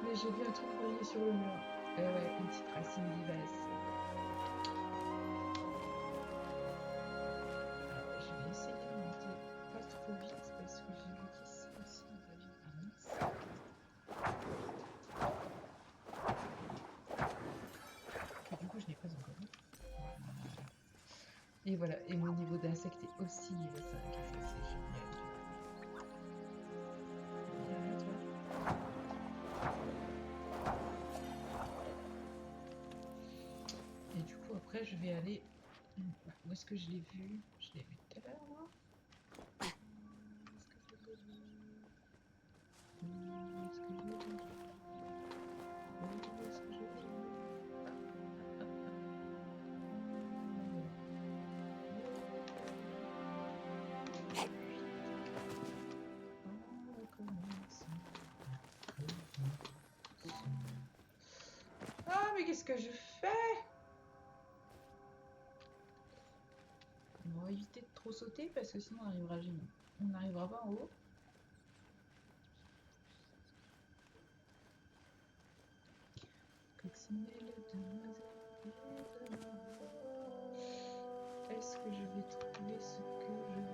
Mais j'ai vu un truc briller sur le mur. Eh ouais, une petite racine vivace. Alors, je vais essayer de monter pas trop vite parce que j'ai vu qu'ici aussi nous avions un insecte. Que du coup je n'ai pas encore vu. Voilà. Et voilà, et mon niveau d'insecte est aussi niveau 5. Et ça c'est génial du coup. Viens là, toi. Et du coup après je vais aller... Où est-ce que je l'ai vu? Je l'ai vu tout à l'heure moi. Où est-ce que je l'ai vu? Où est-ce que je l'ai vu? Où est-ce que je l'ai vu? Ah mais qu'est-ce que je fais? On va éviter de trop sauter parce que sinon on n'arrivera jamais. On n'arrivera pas en haut. Coccinelle, demoiselle. Est-ce que je vais trouver ce que je veux?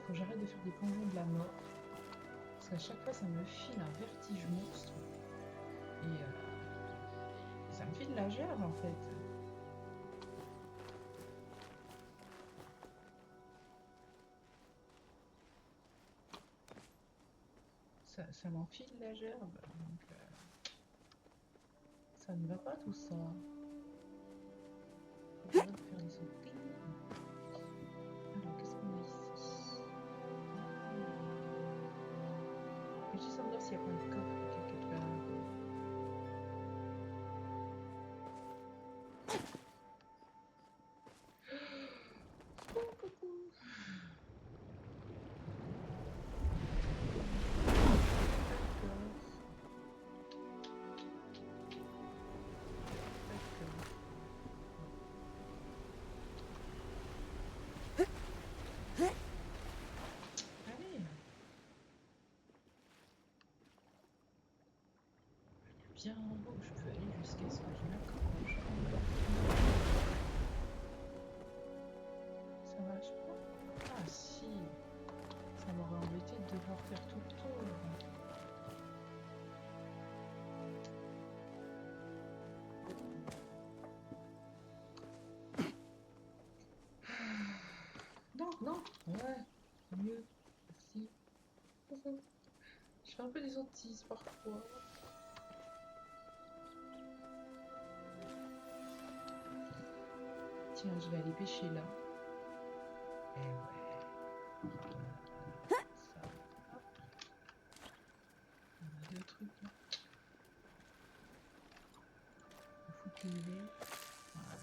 Faut que j'arrête de faire des plongeons de la mort. Parce qu'à chaque fois, ça me file un vertige monstre. Et ça me file la gerbe en fait. Ça m'enfile la gerbe. Donc, ça ne va pas tout ça. Faut que j'arrête de faire des sauts. Alors, qu'est-ce qu'on a ici? Je suis sans dire s'il y a pas un coffre quelque part. Oh, coucou. Allez. Bien en haut, je peux aller jusqu'à ce que je m'accroche. Ça marche pas? Ah si. Ça m'aurait embêté de devoir faire tout le tour. Non, non, ouais, mieux, merci. Je fais un peu des sottises parfois. Tiens, je vais aller pêcher là. Et ouais. Ça. Hop. On a deux trucs là. Il faut qu'il y ait. Voilà.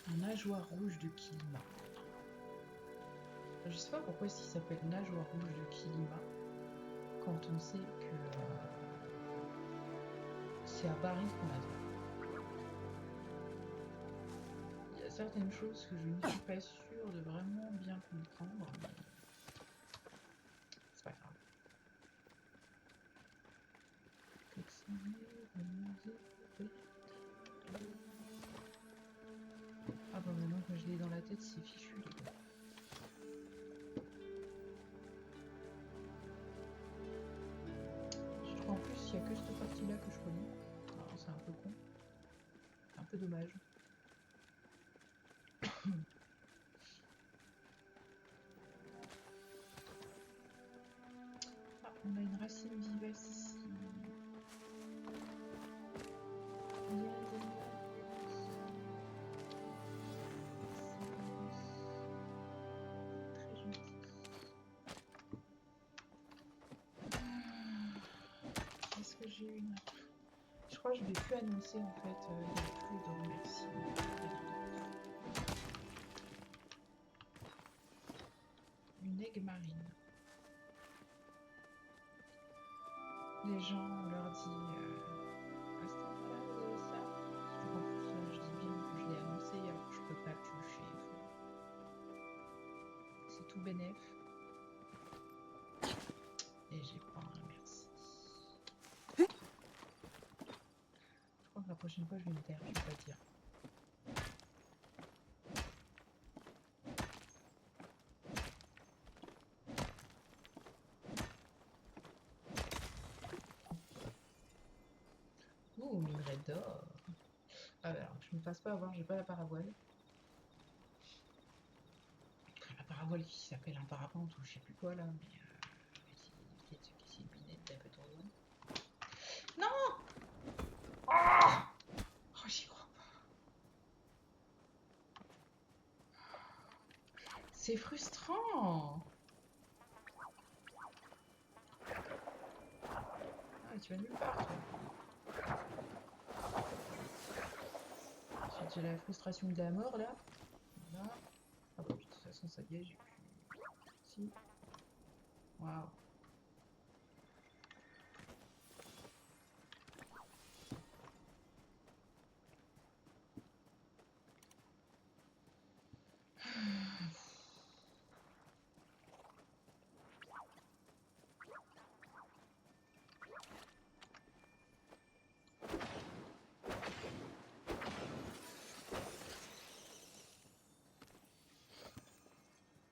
Un nageoire rouge de Kilima. Je sais pas pourquoi il s'appelle nageoire rouge de Kilima quand on sait que c'est à Paris qu'on a ça. Il y a certaines choses que je ne suis pas sûre de vraiment bien comprendre, mais c'est pas grave. Ah bah maintenant quand je l'ai dans la tête c'est fichu les gars. Je trouve en plus il n'y a que cette partie là que je connais. Alors c'est un peu con. C'est un peu dommage. Ah, on a une racine vivace ici. Il y a des... Très gentil. Est-ce que j'ai une... Je crois que je vais plus annoncer en fait, il n'y a plus de remerciements. Une aigue marine. Les gens, on leur dit à ce moment-là, vous avez ça. En plus, je dis bien que je l'ai annoncé, alors je peux pas le toucher. C'est tout bénef. Et j'ai pas un merci. Je crois que la prochaine fois, je vais me taire, je vais pas dire. Ouh, minerai d'or. Ah bah alors, je me fasse pas avoir, j'ai pas la paravoile. La paravoile qui s'appelle un parapente ou je sais plus quoi là, mais c'est une binette d'un peu trop loin. Non. Oh, j'y crois pas. C'est frustrant. Ah, tu vas nulle part, toi. J'ai déjà la frustration de la mort, là. Voilà. Ah bah, de toute façon, ça y est, j'ai plus... Si. Waouh.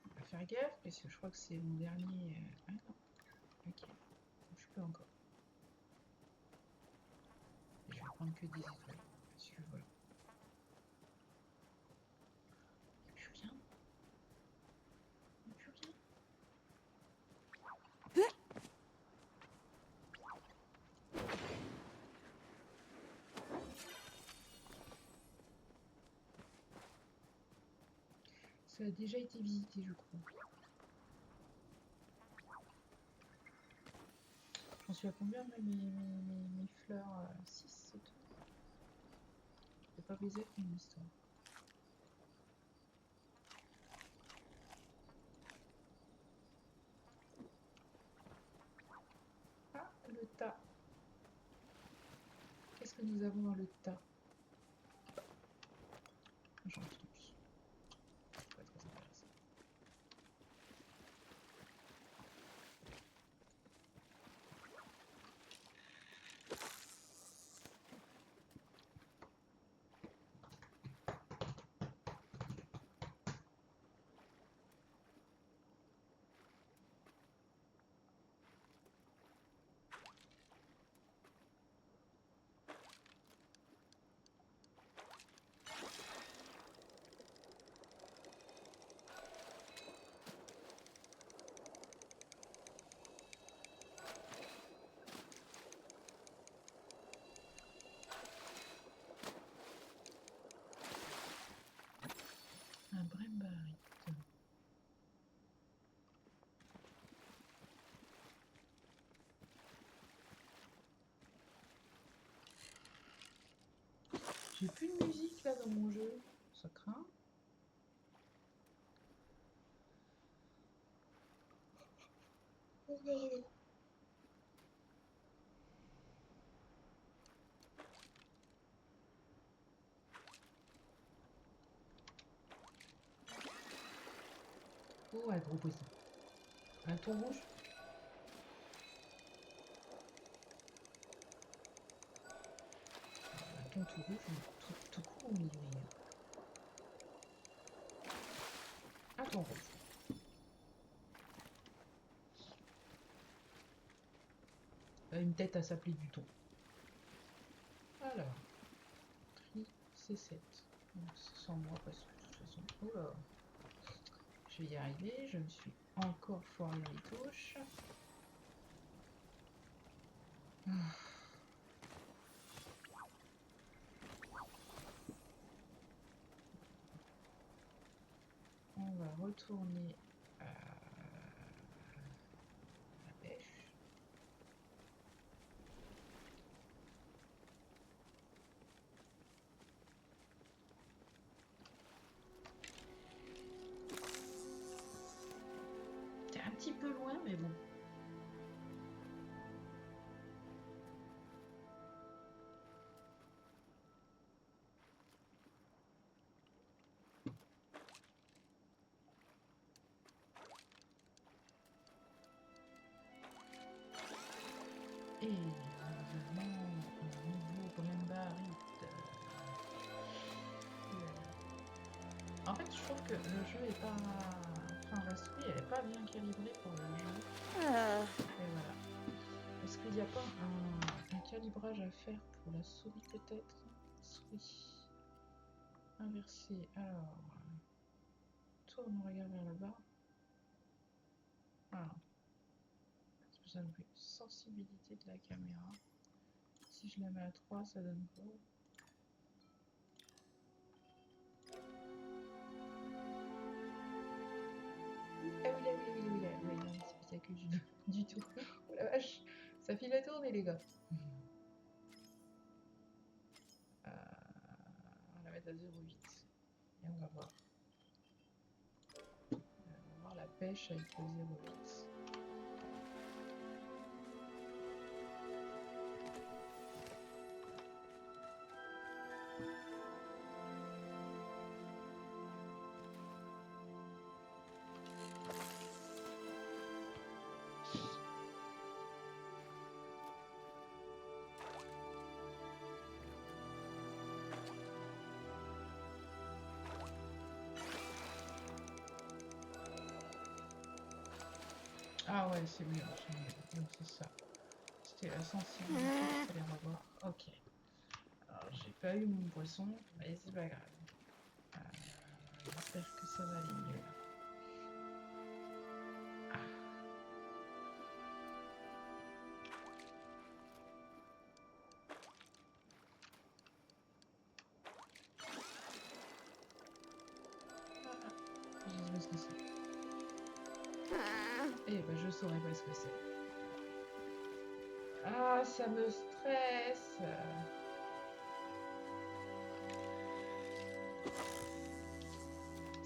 On va faire gaffe parce que je crois que c'est mon dernier. Ah non. Ok. Je peux encore. Je vais prendre que des étoiles. Parce que voilà. Il n'y a plus rien. Il n'y a plus rien. Ça a déjà été visité, je crois. J'en suis à combien là, mes fleurs 6, c'est tout. Je peux pas baiser avec une histoire. Ah, le tas. Qu'est-ce que nous avons dans le tas? J'en suis. Pas très intéressant. Un brimbarite. J'ai plus de musique là dans mon jeu. Ça craint. Oh, un gros poisson. Un thon rouge. Un thon tout rouge, tout court au milieu. Un thon rouge. Une tête à s'appeler du thon. Alors, tri C7. Donc, c'est sans moi parce que de toute façon. Oh là. Je vais y arriver. Je me suis encore foiré les touches. On va retourner à la pêche. C'est un petit peu loin, mais bon. Et nous avons un nouveau brimbarite. En fait, je trouve que le jeu est pas... Enfin, la souris, elle est pas bien calibrée pour le jeu. Et voilà. Est-ce qu'il n'y a pas un calibrage à faire pour la souris peut-être? Souris. Inversée. Alors... Tourne, regarde vers le bas. Voilà. Vous avez une sensibilité de la caméra. Si je la mets à 3, ça donne quoi? Ah oui, là, oui, oui, là, oui, non, c'est pas ça que je veux du tout. Oh la vache, ça file à tourner, les gars. On va la mettre à 0,8. Et on va voir. On va voir la pêche avec le 0,8. Ah ouais, c'est mieux, c'est mieux. Donc c'est ça. C'était la sensibilité qu'il fallait revoir. Ok. Alors j'ai pas eu mon poisson, mais c'est pas grave. Euh, J'espère que ça va aller mieux là. Je sais pas ce que c'est. Eh ben je saurais pas ce que c'est. Ah, ça me stresse.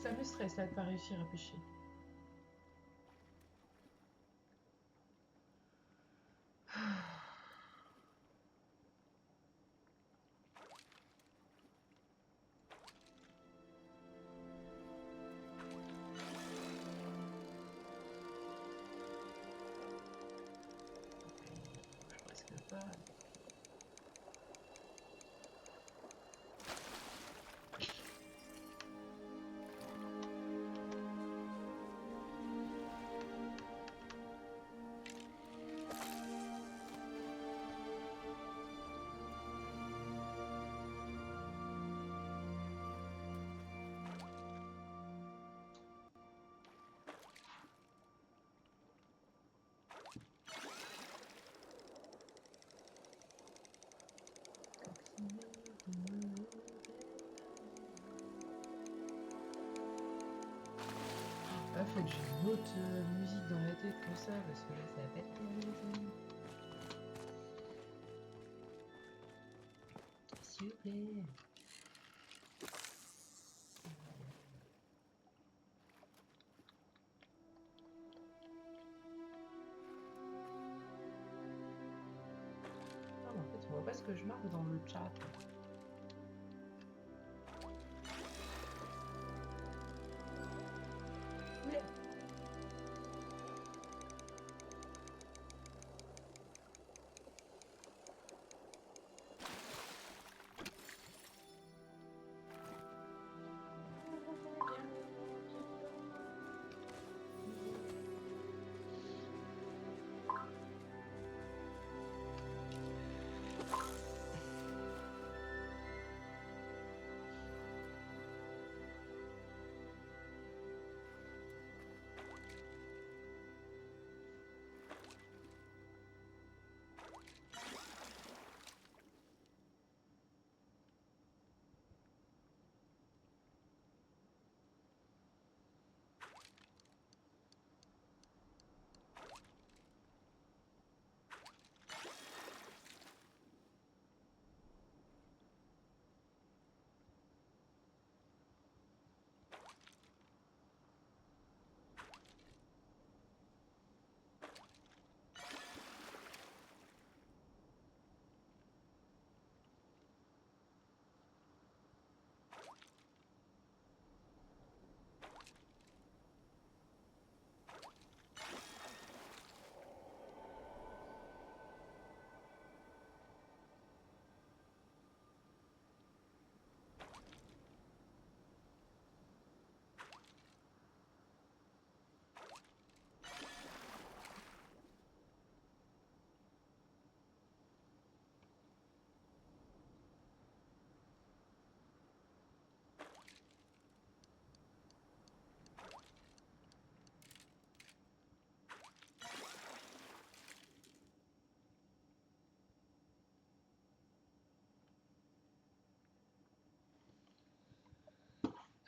Ça me stresse là de pas réussir à pêcher. Je risque pas. Là, faut que j'ai une autre musique dans la tête que ça, parce que là, ça va pas être terrible, les amis. S'il vous plaît. Ah, mais en fait, on voit pas ce que je marque dans le chat. Ouais.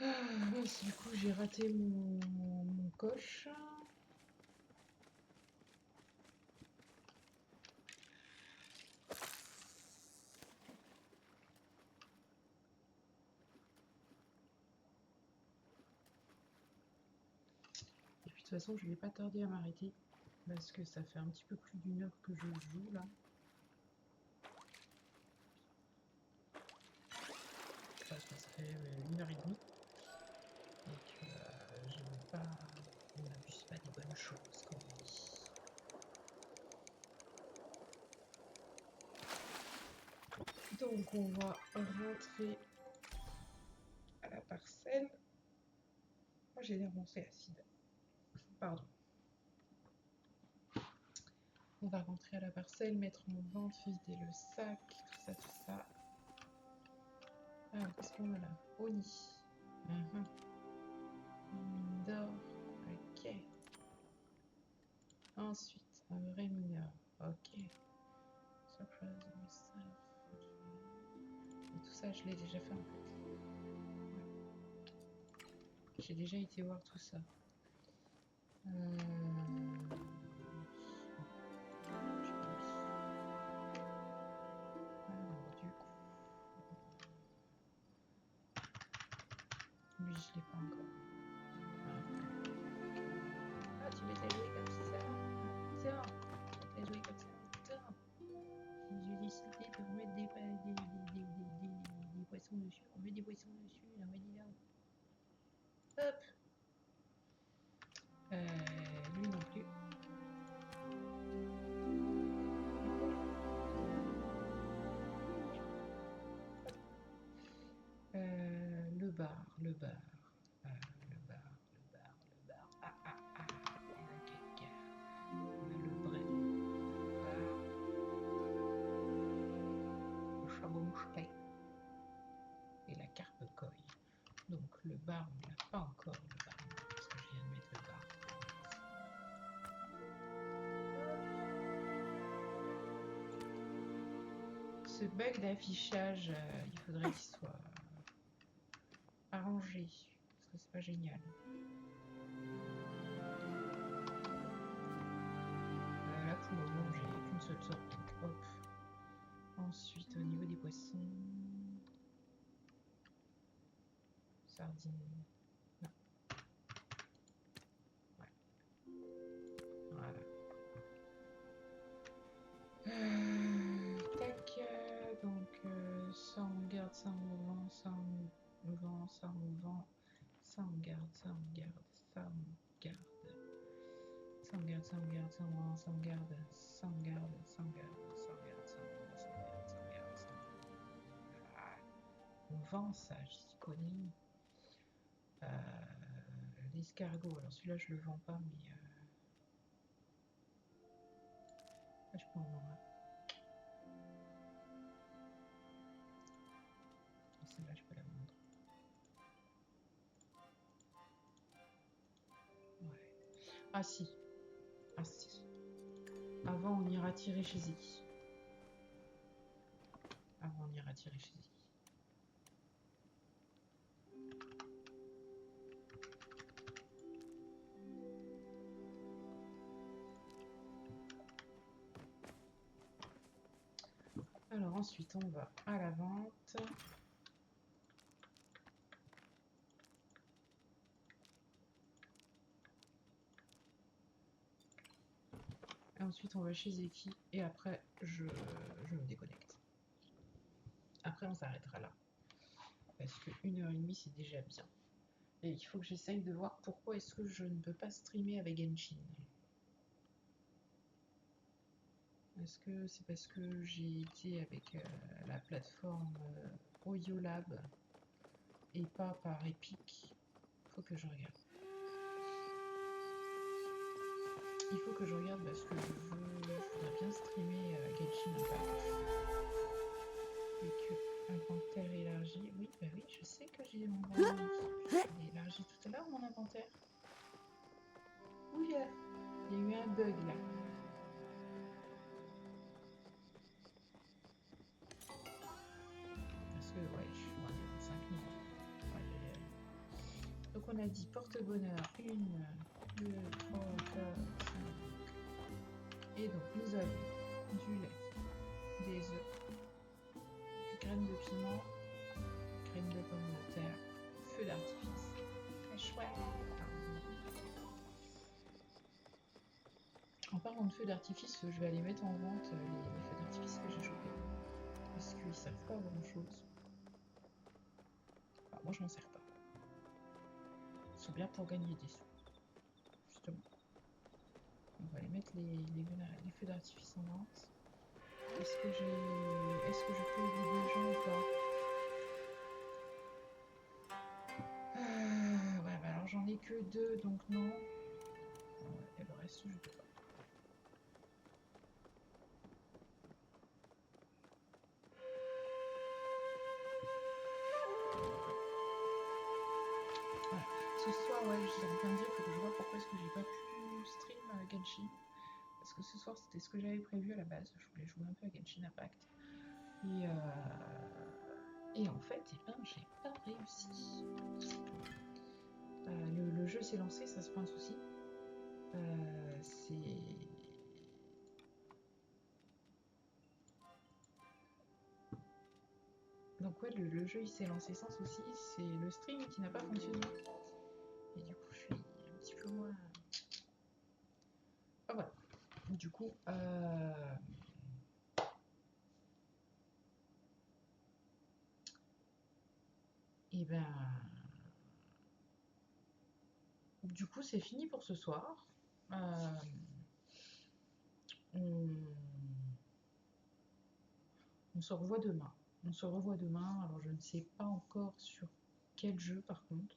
Mince, du coup, j'ai raté mon coche. Et puis de toute façon, je vais pas tarder à m'arrêter parce que ça fait un petit peu plus d'une heure que je joue là. Enfin, ça fait une heure et demie. Donc, je veux pas. On n'abuse pas des bonnes choses, comme on dit. Donc, on va rentrer à la parcelle. Moi, j'ai l'air c'est acide. Pardon. On va rentrer à la parcelle, mettre en vente, vider le sac, tout ça, tout ça. Alors, qu'est-ce qu'on a là? Oni. Mine d'or. Ok. Ensuite, un vrai mineur. Ok. Surprise yourself. Et tout ça, je l'ai déjà fait en fait. J'ai déjà été voir tout ça. Alors, du coup, lui, je l'ai pas encore. Ah, tu les as joués comme ça. Tiens, tu les as joués comme ça. Tiens. J'ai décidé de remettre des poissons dessus. On met des poissons dessus. Là, on met des là. Hop. Lui non plus. Le bar, le bar. Le bar. Ah, ah, ah. Ok. On a le brin. Le charbon moucheté. Et la carpe coille. Donc le bar, on l'a pas encore, le bar. Parce que je viens de mettre le bar. Ce bug d'affichage, il faudrait qu'il soit arrangé. Parce que c'est pas génial. Là, pour le moment, j'ai qu'une seule sorte. Donc hop. Ensuite, au niveau des poissons. Sardines. Non. Ouais. Voilà. Tac. Donc, ça on garde, ça on vend, ça on vend, ça on vend, ça on garde, ça on garde, ça on garde. Ça on garde, ça on garde, ça on vend, ça on garde, ça on garde, ça on garde, ça on garde, ça on vend, ça on garde, ça on garde, ça on vend. Ah, on vend ça, j'y connais. L'escargot, alors celui-là je le vends pas, mais là je peux en vendre un. Celle-là je peux la vendre. Ouais. Ah si. Ah si. Avant on ira tirer chez Zeki. Avant on ira tirer chez Zeki. Alors ensuite on va à la vente. Et ensuite on va chez Zeki et après je me déconnecte. Après on s'arrêtera là. Parce que 1h30 c'est déjà bien. Et il faut que j'essaye de voir pourquoi est-ce que je ne peux pas streamer avec Genshin. Est-ce que c'est parce que j'ai été avec la plateforme OyoLab et pas par Epic? Faut que je regarde. Il faut que je regarde parce que je voudrais bien streamer Genshin Impact. Et que inventaire élargi. Oui, bah oui, je sais que j'ai élargi tout à l'heure mon inventaire. Oui, il y a eu un bug là. Parce que ouais, je suis loin des 25 000. Donc on a dit porte-bonheur 1, 2, 3, 4, 5. Et donc nous avons du lait, des œufs, graines de piment, crème de pomme de terre, feu d'artifice. C'est chouette. En parlant de feux d'artifice, je vais aller mettre en vente les feux d'artifice que j'ai chopés. Parce qu'ils servent pas à grand chose. Enfin, moi je m'en sers pas. Ils sont bien pour gagner des sous. Justement. On va aller mettre les feux d'artifice en vente. Est-ce que je peux aider des gens ou pas? Ouais, bah alors j'en ai que 2, donc non. Et le reste, je peux pas. soir, ouais, j'étais en train de dire, faut que je vois pourquoi est-ce que j'ai pas pu stream Genshin. Parce que ce soir, c'était ce que j'avais prévu à la base. Je voulais jouer un peu à Genshin Impact. Et en fait, j'ai pas réussi. Le jeu s'est lancé, ça c'est pas un souci. Donc ouais, le jeu il s'est lancé sans souci, c'est le stream qui n'a pas fonctionné. Et du coup, je suis un petit peu moins... Ah voilà. Du coup, et ben... Du coup, c'est fini pour ce soir. On se revoit demain. On se revoit demain. Alors, je ne sais pas encore sur quel jeu, par contre.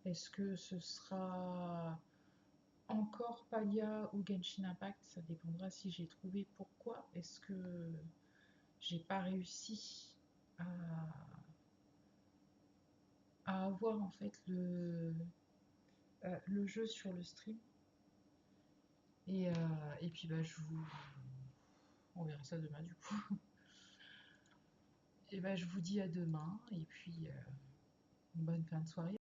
Est-ce que ce sera encore Palia ou Genshin Impact? Ça dépendra si j'ai trouvé pourquoi. Est-ce que j'ai pas réussi à avoir en fait le jeu sur le stream? Et puis bah on verra ça demain du coup. Et bah je vous dis à demain et puis bonne fin de soirée.